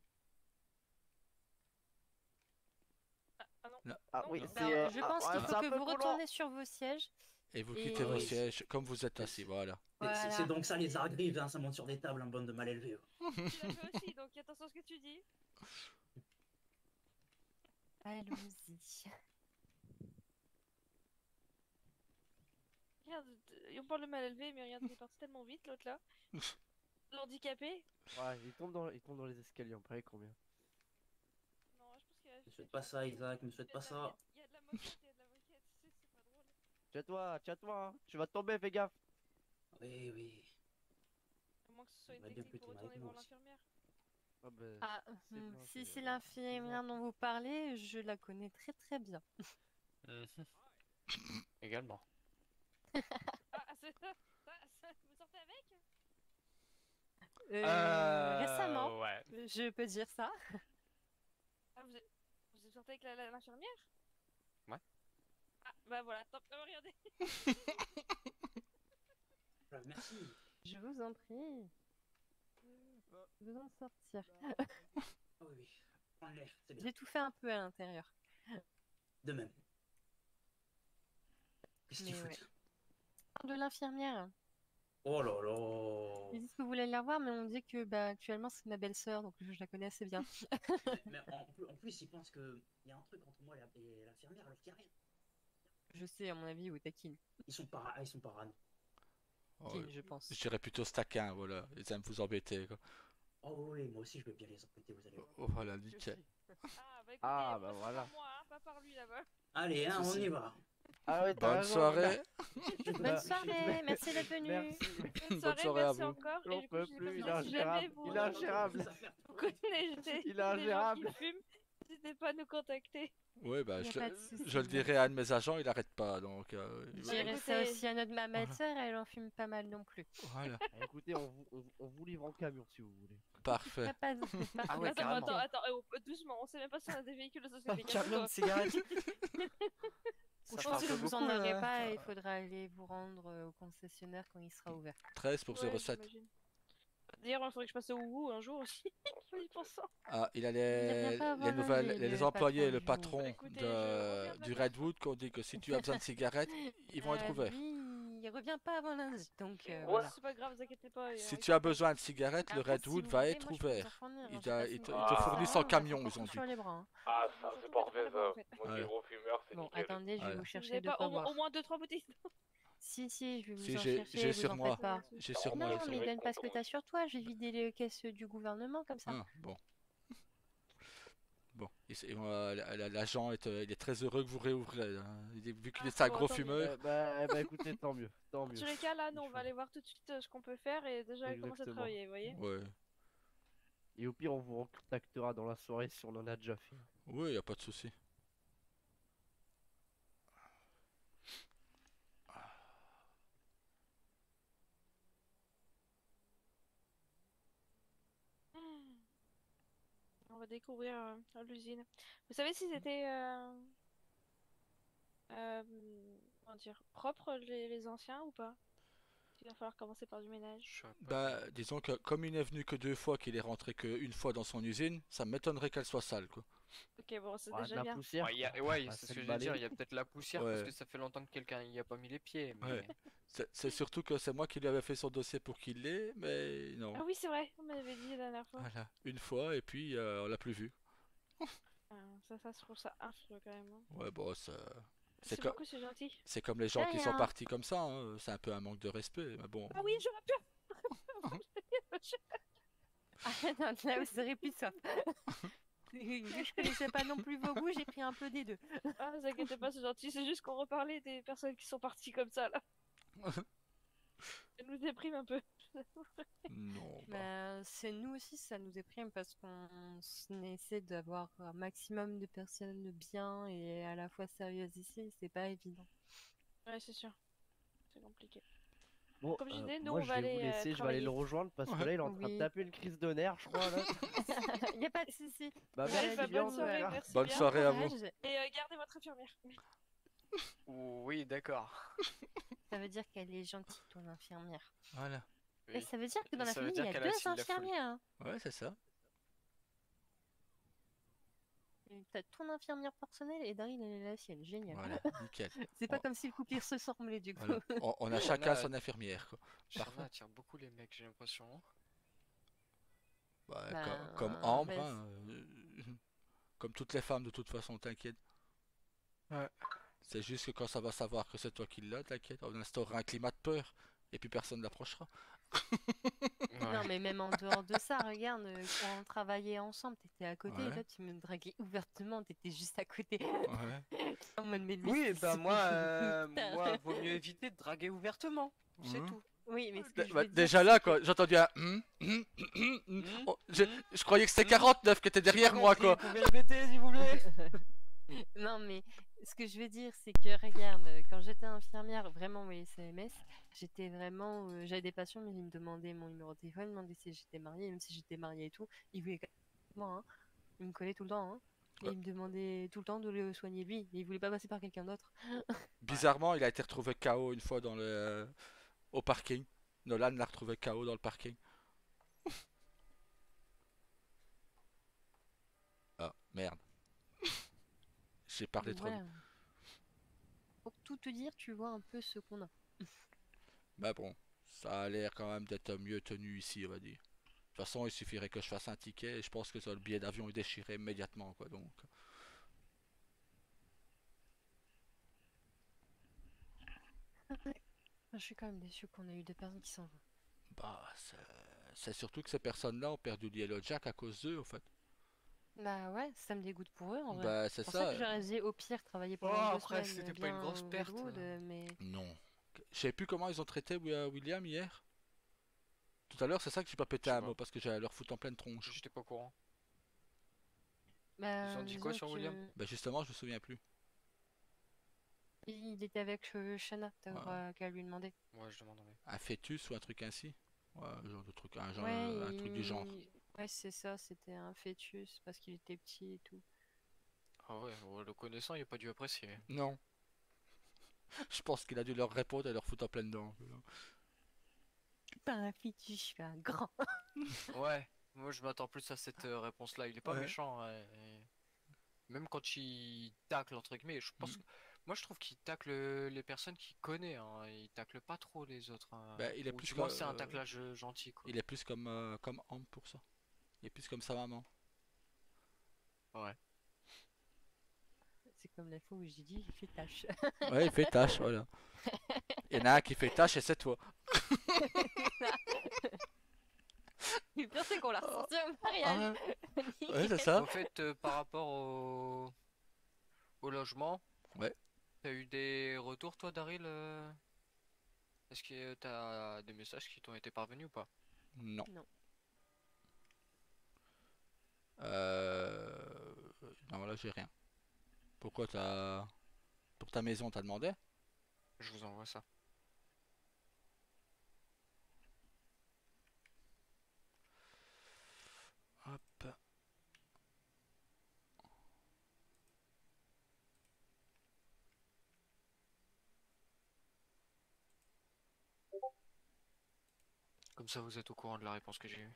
Ah non, Là. Ah non, oui, non. Ben, c'est je pense qu'il c'est faut un que peu vous trop long. retournez sur vos sièges. Et vous Et- quittez vos Oui. sièges comme vous êtes C'est- assis, voilà. C'est Voilà. donc ça les argrives, hein, ça monte sur des tables, un bande de mal élevés. Tu l'as fait aussi, donc attention à ce que tu dis. Allons-y. Regarde, on parle de mal élevé, mais regarde, il est parti tellement vite, l'autre là. L'handicapé. Ouais, il tombe dans les escaliers, on paraît combien? Non, je pense qu'il a Me souhaite pas ça, Isaac, me souhaite pas ça. Il y a de la moquette, il y a de la moquette, tu sais, c'est pas drôle. Tiens-toi, hein, tu vas tomber, fais gaffe. Oui, oui. À moins que ce soit On une va bien technique pour plutôt retourner avec voir moi aussi. l'infirmière. Ah ben, Ah, c'est bien, si c'est c'est bien. l'infirmière dont vous parlez, je la connais très très bien. Également. Ah, c'est ça, vous sortez avec? Récemment, Ouais. je peux dire ça. Ah, vous êtes sorti avec l'infirmière? Ouais. Ah, bah voilà, top, regardez. Merci. Je vous en prie. Vous en sortir. Ah oui, oui. Prends-le, c'est bien. J'ai tout fait un peu à l'intérieur. De même. Qu'est-ce qu'ils Mais foutent? ouais. De l'infirmière. Oh là là. Ils disent que vous voulez la voir, mais on dit que bah, actuellement c'est ma belle-sœur, donc je la connais assez bien. Mais en plus, ils pensent qu'il y a un truc entre moi et l'infirmière, alors qu'il n'y a rien. Je sais, à mon avis, ou taquine. Ils sont parano. Oh, Taquine, je pense. je dirais plutôt staquin, voilà. Ils aiment vous embêter, quoi. Oh oui, moi aussi je veux bien les embêter, vous allez voir. Oh, voilà, nickel. Ah, bah écoutez, Ah, bah moi, c'est voilà. par moi, hein, pas par lui là-bas. Allez, hein, on Souci. y va. Ah ouais, t'as Bonne raison, soirée. Bonne soirée, merci d'être venu. Merci. Bonne Bonne soirée à merci vous. encore. J'en Et du coup, peux je dis plus, pas il est si jamais ingérable. vous, Il est ingérable. vous connaissez Il est des gens ingérable. qui fument, n'hésitez pas à nous contacter. Ouais, bah, Y a pas de souci. je le dirai à un de mes agents, il arrête pas, donc il Je va- dirais ça écoutez. aussi à notre ma belle-sœur, elle en fume pas mal non plus. Voilà, Ah, écoutez, on vous livre en camion si vous voulez. parfait. Y a pas de- Ah ouais, Attends, carrément. doucement, on sait même pas si on a des véhicules de Un société. camion de cigarettes. Je Ça pense fait que un peu vous en beaucoup, aurez là. pas et il faudra aller vous rendre au concessionnaire quand il sera ouvert. 13 pour 07. D'ailleurs, il faudrait que je passe au Woubou un jour aussi, en y pensant. Ah, il a Il revient pas avant les nouvelles, lundi, les le employés et le patron du patron Écoutez, je reviens de du vacances. Redwood qui ont dit que si tu as besoin de cigarettes, ils vont être ouverts. Lui, il revient pas avant lundi, donc Ouais, voilà. c'est pas grave, vous inquiétez pas. Si il tu as faut pas- besoin de cigarettes, le Après, si Redwood vous va voulez, être moi, je peux vous en ouvert. fournir, hein, Ils je sais pas te si ils te vous- Ah. fournissent Ah, en on camion, va ils ont dit. sur les bras, hein. Ah, ça, Surtout c'est que parfait, c'est pas ça. en fait. Moi qui Ouais. est gros fumeur, c'est Bon, nickel. attendez, je vais Voilà. vous Vous chercher avez de pas quoi au boire. moins 2-3 bouteilles? Si, je vais Si, vous en j'ai chercher, sur vous en moi. faites pas. J'ai sur moi, Non, j'ai sur mais moi. donne pas ce que t'as sur toi, j'ai vidé les caisses du gouvernement comme ça. Ah, bon. Bon, l'agent il est très heureux que vous réouvrez, hein. Vu qu'il Ah, est un bon, gros tant mieux. fumeur. Bah écoutez, tant mieux. Tant Dans mieux. tous les cas, là, nous, Il on va faut. aller voir tout de suite ce qu'on peut faire et déjà commencer à Exactement. travailler, vous voyez? Ouais. Et au pire, on vous recontactera dans la soirée si on en a déjà fait. Oui, y a pas de souci. On va découvrir l'usine. Vous savez si c'était comment dire, propre les anciens ou pas? Il va falloir commencer par du ménage. Je saurais pas Bah, dire. disons que comme il n'est venu que 2 fois, qu'il est rentré qu'une fois dans son usine, ça m'étonnerait qu'elle soit sale, quoi. Ok, bon, c'est Ouais, de déjà la bien. poussière. Ouais, quoi. ouais, Bah, c'est ce c'est que le je veux dire. balai. Il y a peut-être la poussière parce Ouais. que ça fait longtemps que quelqu'un n'y a pas mis les pieds. Mais Ouais. C'est surtout que c'est moi qui lui avais fait son dossier pour qu'il l'ait, mais non. Ah oui, c'est vrai, on m'avait dit la dernière fois. Voilà, une fois et puis on l'a plus vu. Ah, ça, je trouve ça affreux quand même, hein. Ouais, bon, c'est Merci comme, beaucoup, c'est gentil. c'est comme les gens qui sont Rien. partis comme ça, hein. C'est un peu un manque de respect, mais bon. Ah oui, j'aurais pu. Ah non, là vous aurez plus soif. Vu que je connaissais pas non plus vos goûts, j'ai pris un peu des deux. Ah, ne vous inquiétez pas, c'est gentil. C'est juste qu'on reparlait des personnes qui sont parties comme ça là. Ça nous déprime un peu. Non, bah. C'est nous aussi, ça nous déprime parce qu'on essaie d'avoir un maximum de personnes bien et à la fois sérieuses ici, c'est pas évident. Ouais, c'est sûr. C'est compliqué. Bon, Comme je disais, nous, moi on je va vais vous aller laisser, je vais aller le travailler. rejoindre parce que Ouais. là il est en train de Oui. taper une crise de nerfs, je crois là. Y a pas de souci. Bah Ouais, merci Bah, bien en bonne tout soirée, cas. merci Bonne bien. soirée à vous. Courage. Et gardez votre infirmière. Oui, d'accord. Ça veut dire qu'elle est gentille, ton infirmière. Voilà. Et Oui. ça veut dire que dans la Ça veut famille, dire il y a qu'elle deux attire la foule. infirmières. Hein. Ouais, c'est ça. Et t'as ton infirmière personnelle et Daryl, elle est la sienne. Génial. Voilà, nickel. C'est pas Oh. comme si le couple il se ressemblait du coup. Voilà. On a Oui, chacun Shana- son infirmière, quoi. Shana Parfait. attire beaucoup les mecs, j'ai l'impression. Bah, Ben, comme Ambre, ben, hein, comme toutes les femmes de toute façon, t'inquiète. Ouais. C'est juste que quand ça va savoir que c'est toi qui l'as, t'inquiète, on instaurera un climat de peur et puis personne n'approchera. Non, mais même en dehors de ça, regarde, quand on travaillait ensemble, t'étais à côté, et Ouais. là tu me draguais ouvertement, t'étais juste à côté. Ouais. En mode, mais lui, Oui, c'est bah ce moi, putain. moi, vaut mieux éviter de draguer ouvertement. C'est Mhm. tout. Oui, mais ce que je Bah, veux dire, déjà c'est là, que- quoi, j'ai entendu un Oh, je croyais que c'était 49 qui était derrière moi, quoi. Vous pouvez répéter, s'il vous plaît? Non, mais ce que je veux dire, c'est que regarde, quand j'étais infirmière, vraiment, oui, CMS, j'étais vraiment. J'avais des patients, mais ils me demandaient mon numéro de téléphone, ils me demandaient si j'étais mariée, même si j'étais mariée et tout. Ils voulaient quand même moi, hein. Ils me collaient tout le temps, hein. Et Ouais. ils me demandaient tout le temps de le soigner lui. Mais ils voulaient pas passer par quelqu'un d'autre. Bizarrement, il a été retrouvé KO une fois au parking. Nolan l'a retrouvé KO dans le parking. Ah, merde. J'ai parlé Donc trop vite. voilà. Pour tout te dire, tu vois un peu ce qu'on a. Bah bon, ça a l'air quand même d'être mieux tenu ici, on va dire. De toute façon, il suffirait que je fasse un ticket et je pense que ça, le billet d'avion est déchiré immédiatement, quoi. Donc, Je suis quand même déçue qu'on ait eu des personnes qui s'en vont. bah, c'est surtout que ces personnes-là ont perdu le Yellow Jack à cause d'eux, en fait. Bah ouais, ça me dégoûte pour eux en vrai. Bah, c'est C'est pour ça ça. que j'aurais dit au pire travailler Oh, pendant 2 après, semaines c'était pas une bien grosse au perte. Redwood, mais Non. Je sais plus comment ils ont traité William hier. Tout à l'heure, c'est ça que j'ai pas pété Je sais un pas. mot parce que j'allais leur foutre en pleine tronche. J'étais pas au courant. bah, Ils ont dit quoi disons sur William? que Bah, justement, je me souviens plus. il était avec Shanna, Ouais. t'auras qu'à lui demander. Ouais, je demanderai. Un fœtus ou un truc ainsi. Ouais, genre de truc, un Ouais, truc du genre. ouais, c'est ça, c'était un fœtus parce qu'il était petit et tout. Ah ouais, le connaissant, il a pas dû apprécier. Non. Je pense qu'il a dû leur répondre et leur foutre en pleine dent. Pas un fœtus, je suis un grand. Ouais, moi je m'attends plus à cette réponse-là. Il est pas Ouais. méchant. Ouais, même quand il tacle, entre guillemets, je pense Mm. moi je trouve qu'il tacle les personnes qu'il connaît. Hein. Il tacle pas trop les autres. Hein. Bah, il est Ou plus du moins, que- c'est un taclage gentil, quoi. Il est plus comme Amp pour ça. Il est plus comme sa maman. Ouais. C'est comme la fois où j'ai dit, il fait tâche. Ouais, il fait tâche, voilà. Il y en a un qui fait tâche et c'est toi. Le pire, c'est qu'on l'a ressenti au mariage. Ouais, c'est ça. Au fait, par rapport au logement, Ouais. t'as eu des retours, toi, Daryl? Est-ce que t'as des messages qui t'ont été parvenus ou pas? Non. Non. Non, là, j'ai rien. Pourquoi t'as... Pour ta maison, t'as demandé? Je vous envoie ça. Hop. Comme ça, vous êtes au courant de la réponse que j'ai eue.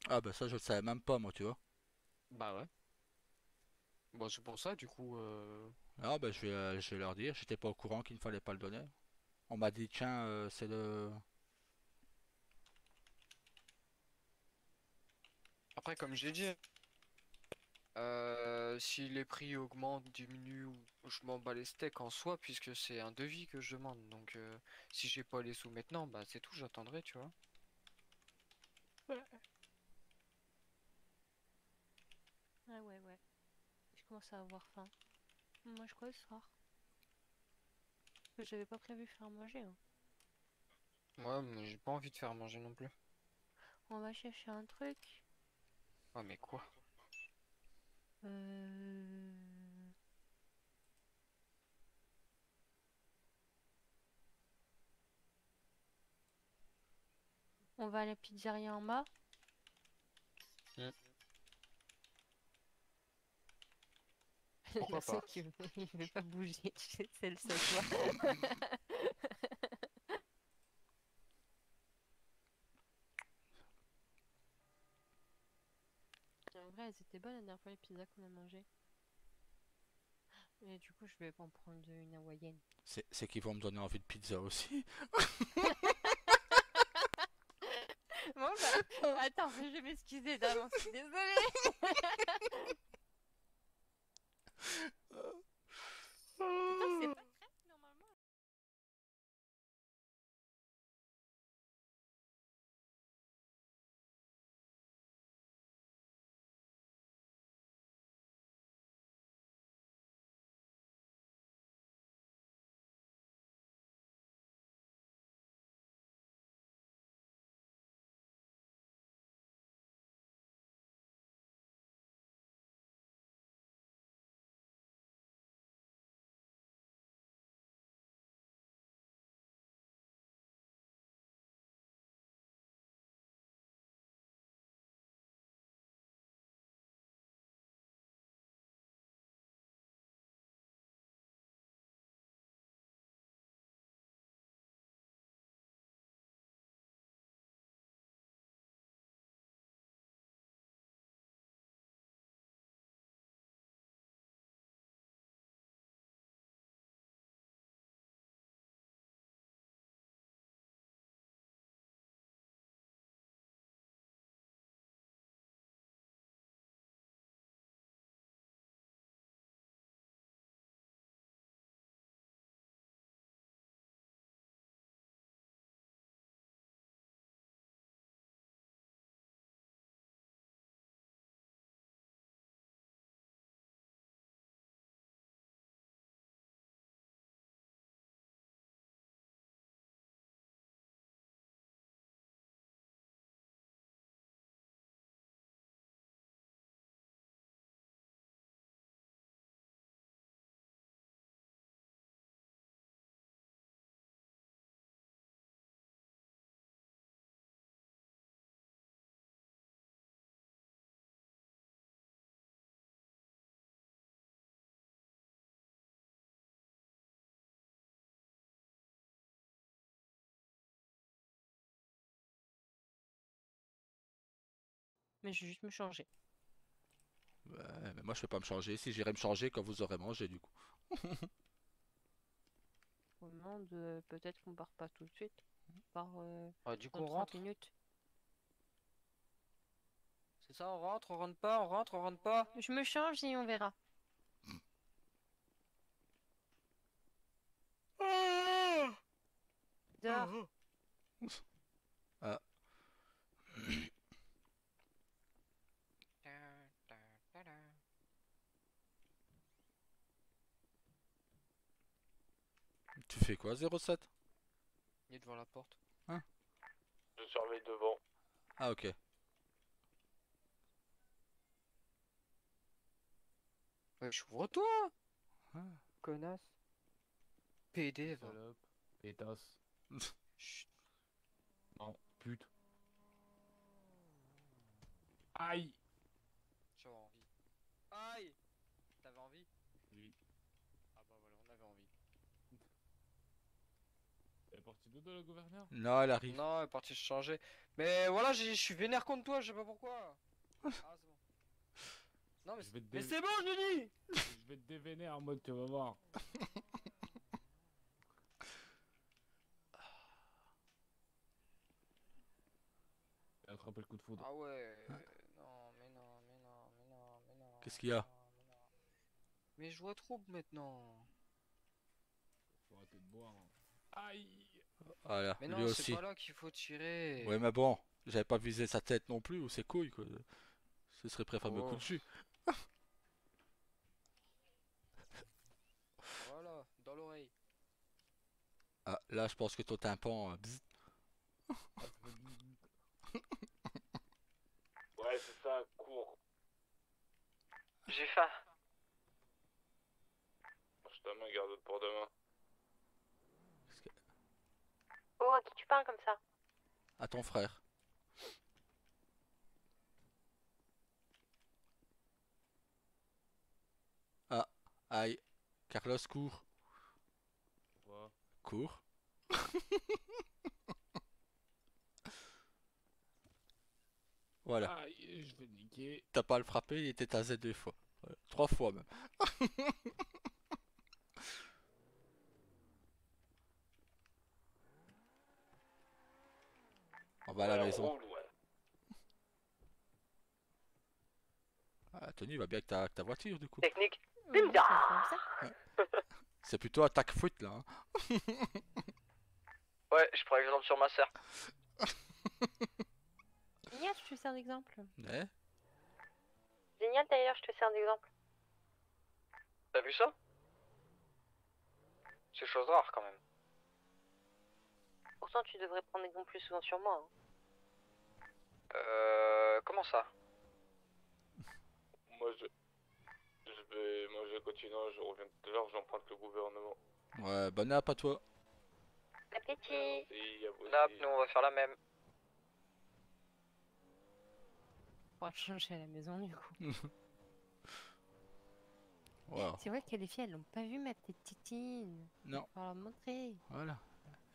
Ah bah ça, je le savais même pas, moi, tu vois. Bah ouais. Bon, c'est pour ça, du coup, Ah bah je vais leur dire, j'étais pas au courant qu'il ne fallait pas le donner. On m'a dit, tiens, c'est le... après, comme j'ai dit, Si les prix augmentent, diminuent, ou je m'en bats les steaks en soi, puisque c'est un devis que je demande. Donc, si j'ai pas les sous maintenant, bah c'est tout, j'attendrai, tu vois. Ah ouais, ouais. Je commence à avoir faim. Moi, je crois le soir. Parce que j'avais pas prévu faire manger, hein. Ouais, mais j'ai pas envie de faire manger non plus. On va chercher un truc. Ouais, mais quoi? Euh... On va à la pizzeria en bas. Hmm. La Pourquoi personne pas? qui veut, il veut pas bouger, c'est le seul choix. En vrai, elles étaient bonnes la dernière fois les pizzas qu'on a mangées. Et du coup, je vais en prendre une hawaïenne. C'est qu'ils vont me donner envie de pizza aussi. Bon bah, attends, je vais m'excuser d'avance, je suis désolée. Putain, c'est pas très normalement. Mais je vais juste me changer. Ouais, mais moi je peux pas me changer. Si j'irai me changer quand vous aurez mangé du coup. On demande peut-être qu'on part pas tout de suite. On part Du coup, dans on 30 rentre? minutes. C'est ça, on rentre pas, on rentre pas? Je me change et on verra. Dehors. Ah, tu fais quoi 07? Il est devant la porte. Hein? Je surveille devant. Ah ok. Ouais, ouvre-toi, Ah. connasse. PD, va. Salope, pétasse. Chut. Non, pute. Aïe! J'avais envie. Aïe! T'avais envie? Oui. Ah bah voilà, on avait envie. Elle est partie dodo, le gouverneur? Non, elle arrive. Non, elle est partie se changer. Mais voilà, je suis vénère contre toi, je sais pas pourquoi. Ah, c'est bon. Non, mais Je vais te mais dé- c'est bon, je dis! Je vais te dévéner en mode, tu vas voir. Elle a attrapé le coup de foudre. Ah ouais. Non, mais non, mais non, mais non, mais non. Qu'est-ce qu'il y a? Mais je vois trouble maintenant. Faut arrêter de boire. Aïe. Voilà, Mais lui non, c'est aussi. pas là qu'il faut tirer. Ouais, mais bon, j'avais pas visé sa tête non plus ou ses couilles, quoi. Ce serait très fameux coup Oh. de jus. Voilà, dans l'oreille. Ah, là, je pense que ton tympan. Bzz. Ouais, c'est ça, cours. J'ai faim. Marche ta main, garde pour demain. Oh, à qui tu parles comme ça? À ton frère. Ah, aïe. Carlos, cours. Quoi? Cours. Voilà. Aïe, je vais te niquer. T'as pas à le frapper, il était tasé 2 fois. Ouais, 3 fois même. On va à la Ouais, maison. roule, ouais. Ah, Tony va bien avec ta voiture du coup. Technique. Oui, c'est comme ça. C'est plutôt attaque foot là. Hein. Ouais, je prends exemple sur ma sœur. Génial, je te sers d'exemple. Ouais. Génial d'ailleurs, je te sers d'exemple. T'as vu ça? C'est chose rare quand même. Pourtant, tu devrais prendre exemple plus souvent sur moi. Hein. Comment ça? Moi, je vais continuer, je reviens tout à l'heure, j'emprunte le gouvernement. Ouais, bonne app à toi. Appétit. Merci, à vous Nap, aussi. nous on va faire la même. On va changer à la maison du coup. Wow. C'est vrai que les filles elles n'ont pas vu ma petite titine. Non. On va leur montrer. Voilà.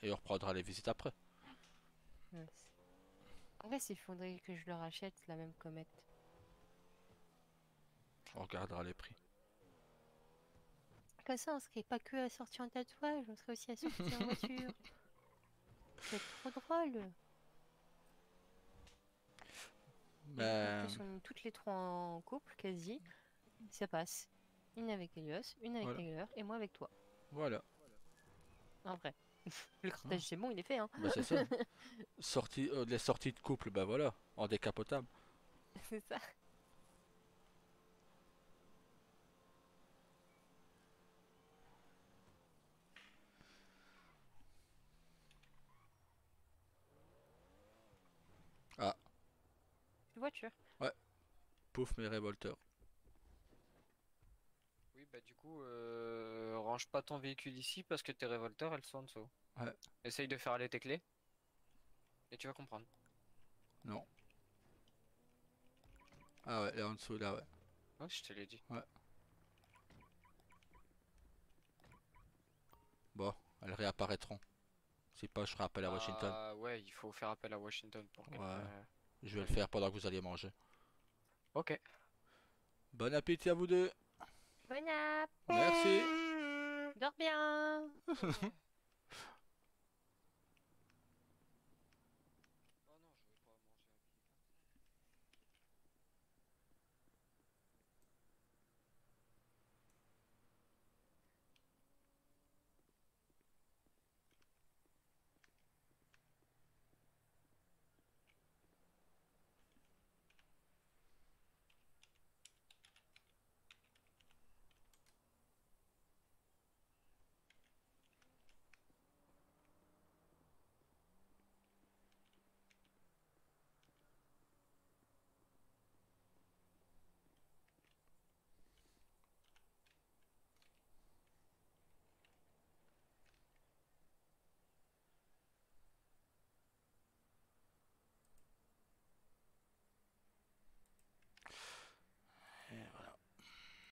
Et on reprendra les visites après. Ouais, en fait, il faudrait que je leur achète la même comète. On regardera les prix. Comme ça, on serait pas que assortis en tatouage, on serait aussi assortis en voiture. C'est trop drôle. Et vu qu'en plus, on est toutes les trois en couple, quasi. Ça passe. Une avec Elios, une avec Voilà. Taylor et moi avec toi. Voilà. En vrai. Le cortège, c'est bon, il est fait, hein. Bah c'est ça. Les sorties de couple, bah voilà, en décapotable. C'est ça. Ah, Une voiture. pouf mes révolteurs. Oui, bah du coup, range pas ton véhicule ici parce que tes révolteurs elles sont en dessous. Ouais. Essaye de faire aller tes clés. Et tu vas comprendre. Non. Ah ouais, là en dessous, là ouais. Ouais, je te l'ai dit. Bon, elles réapparaîtront. Si pas, je ferai appel à Washington. Ah ouais, il faut faire appel à Washington pour Ouais. quelqu'un. Je vais le faire pendant que vous allez manger. Ok. Bon appétit à vous deux. Bon app. Merci. Dors bien.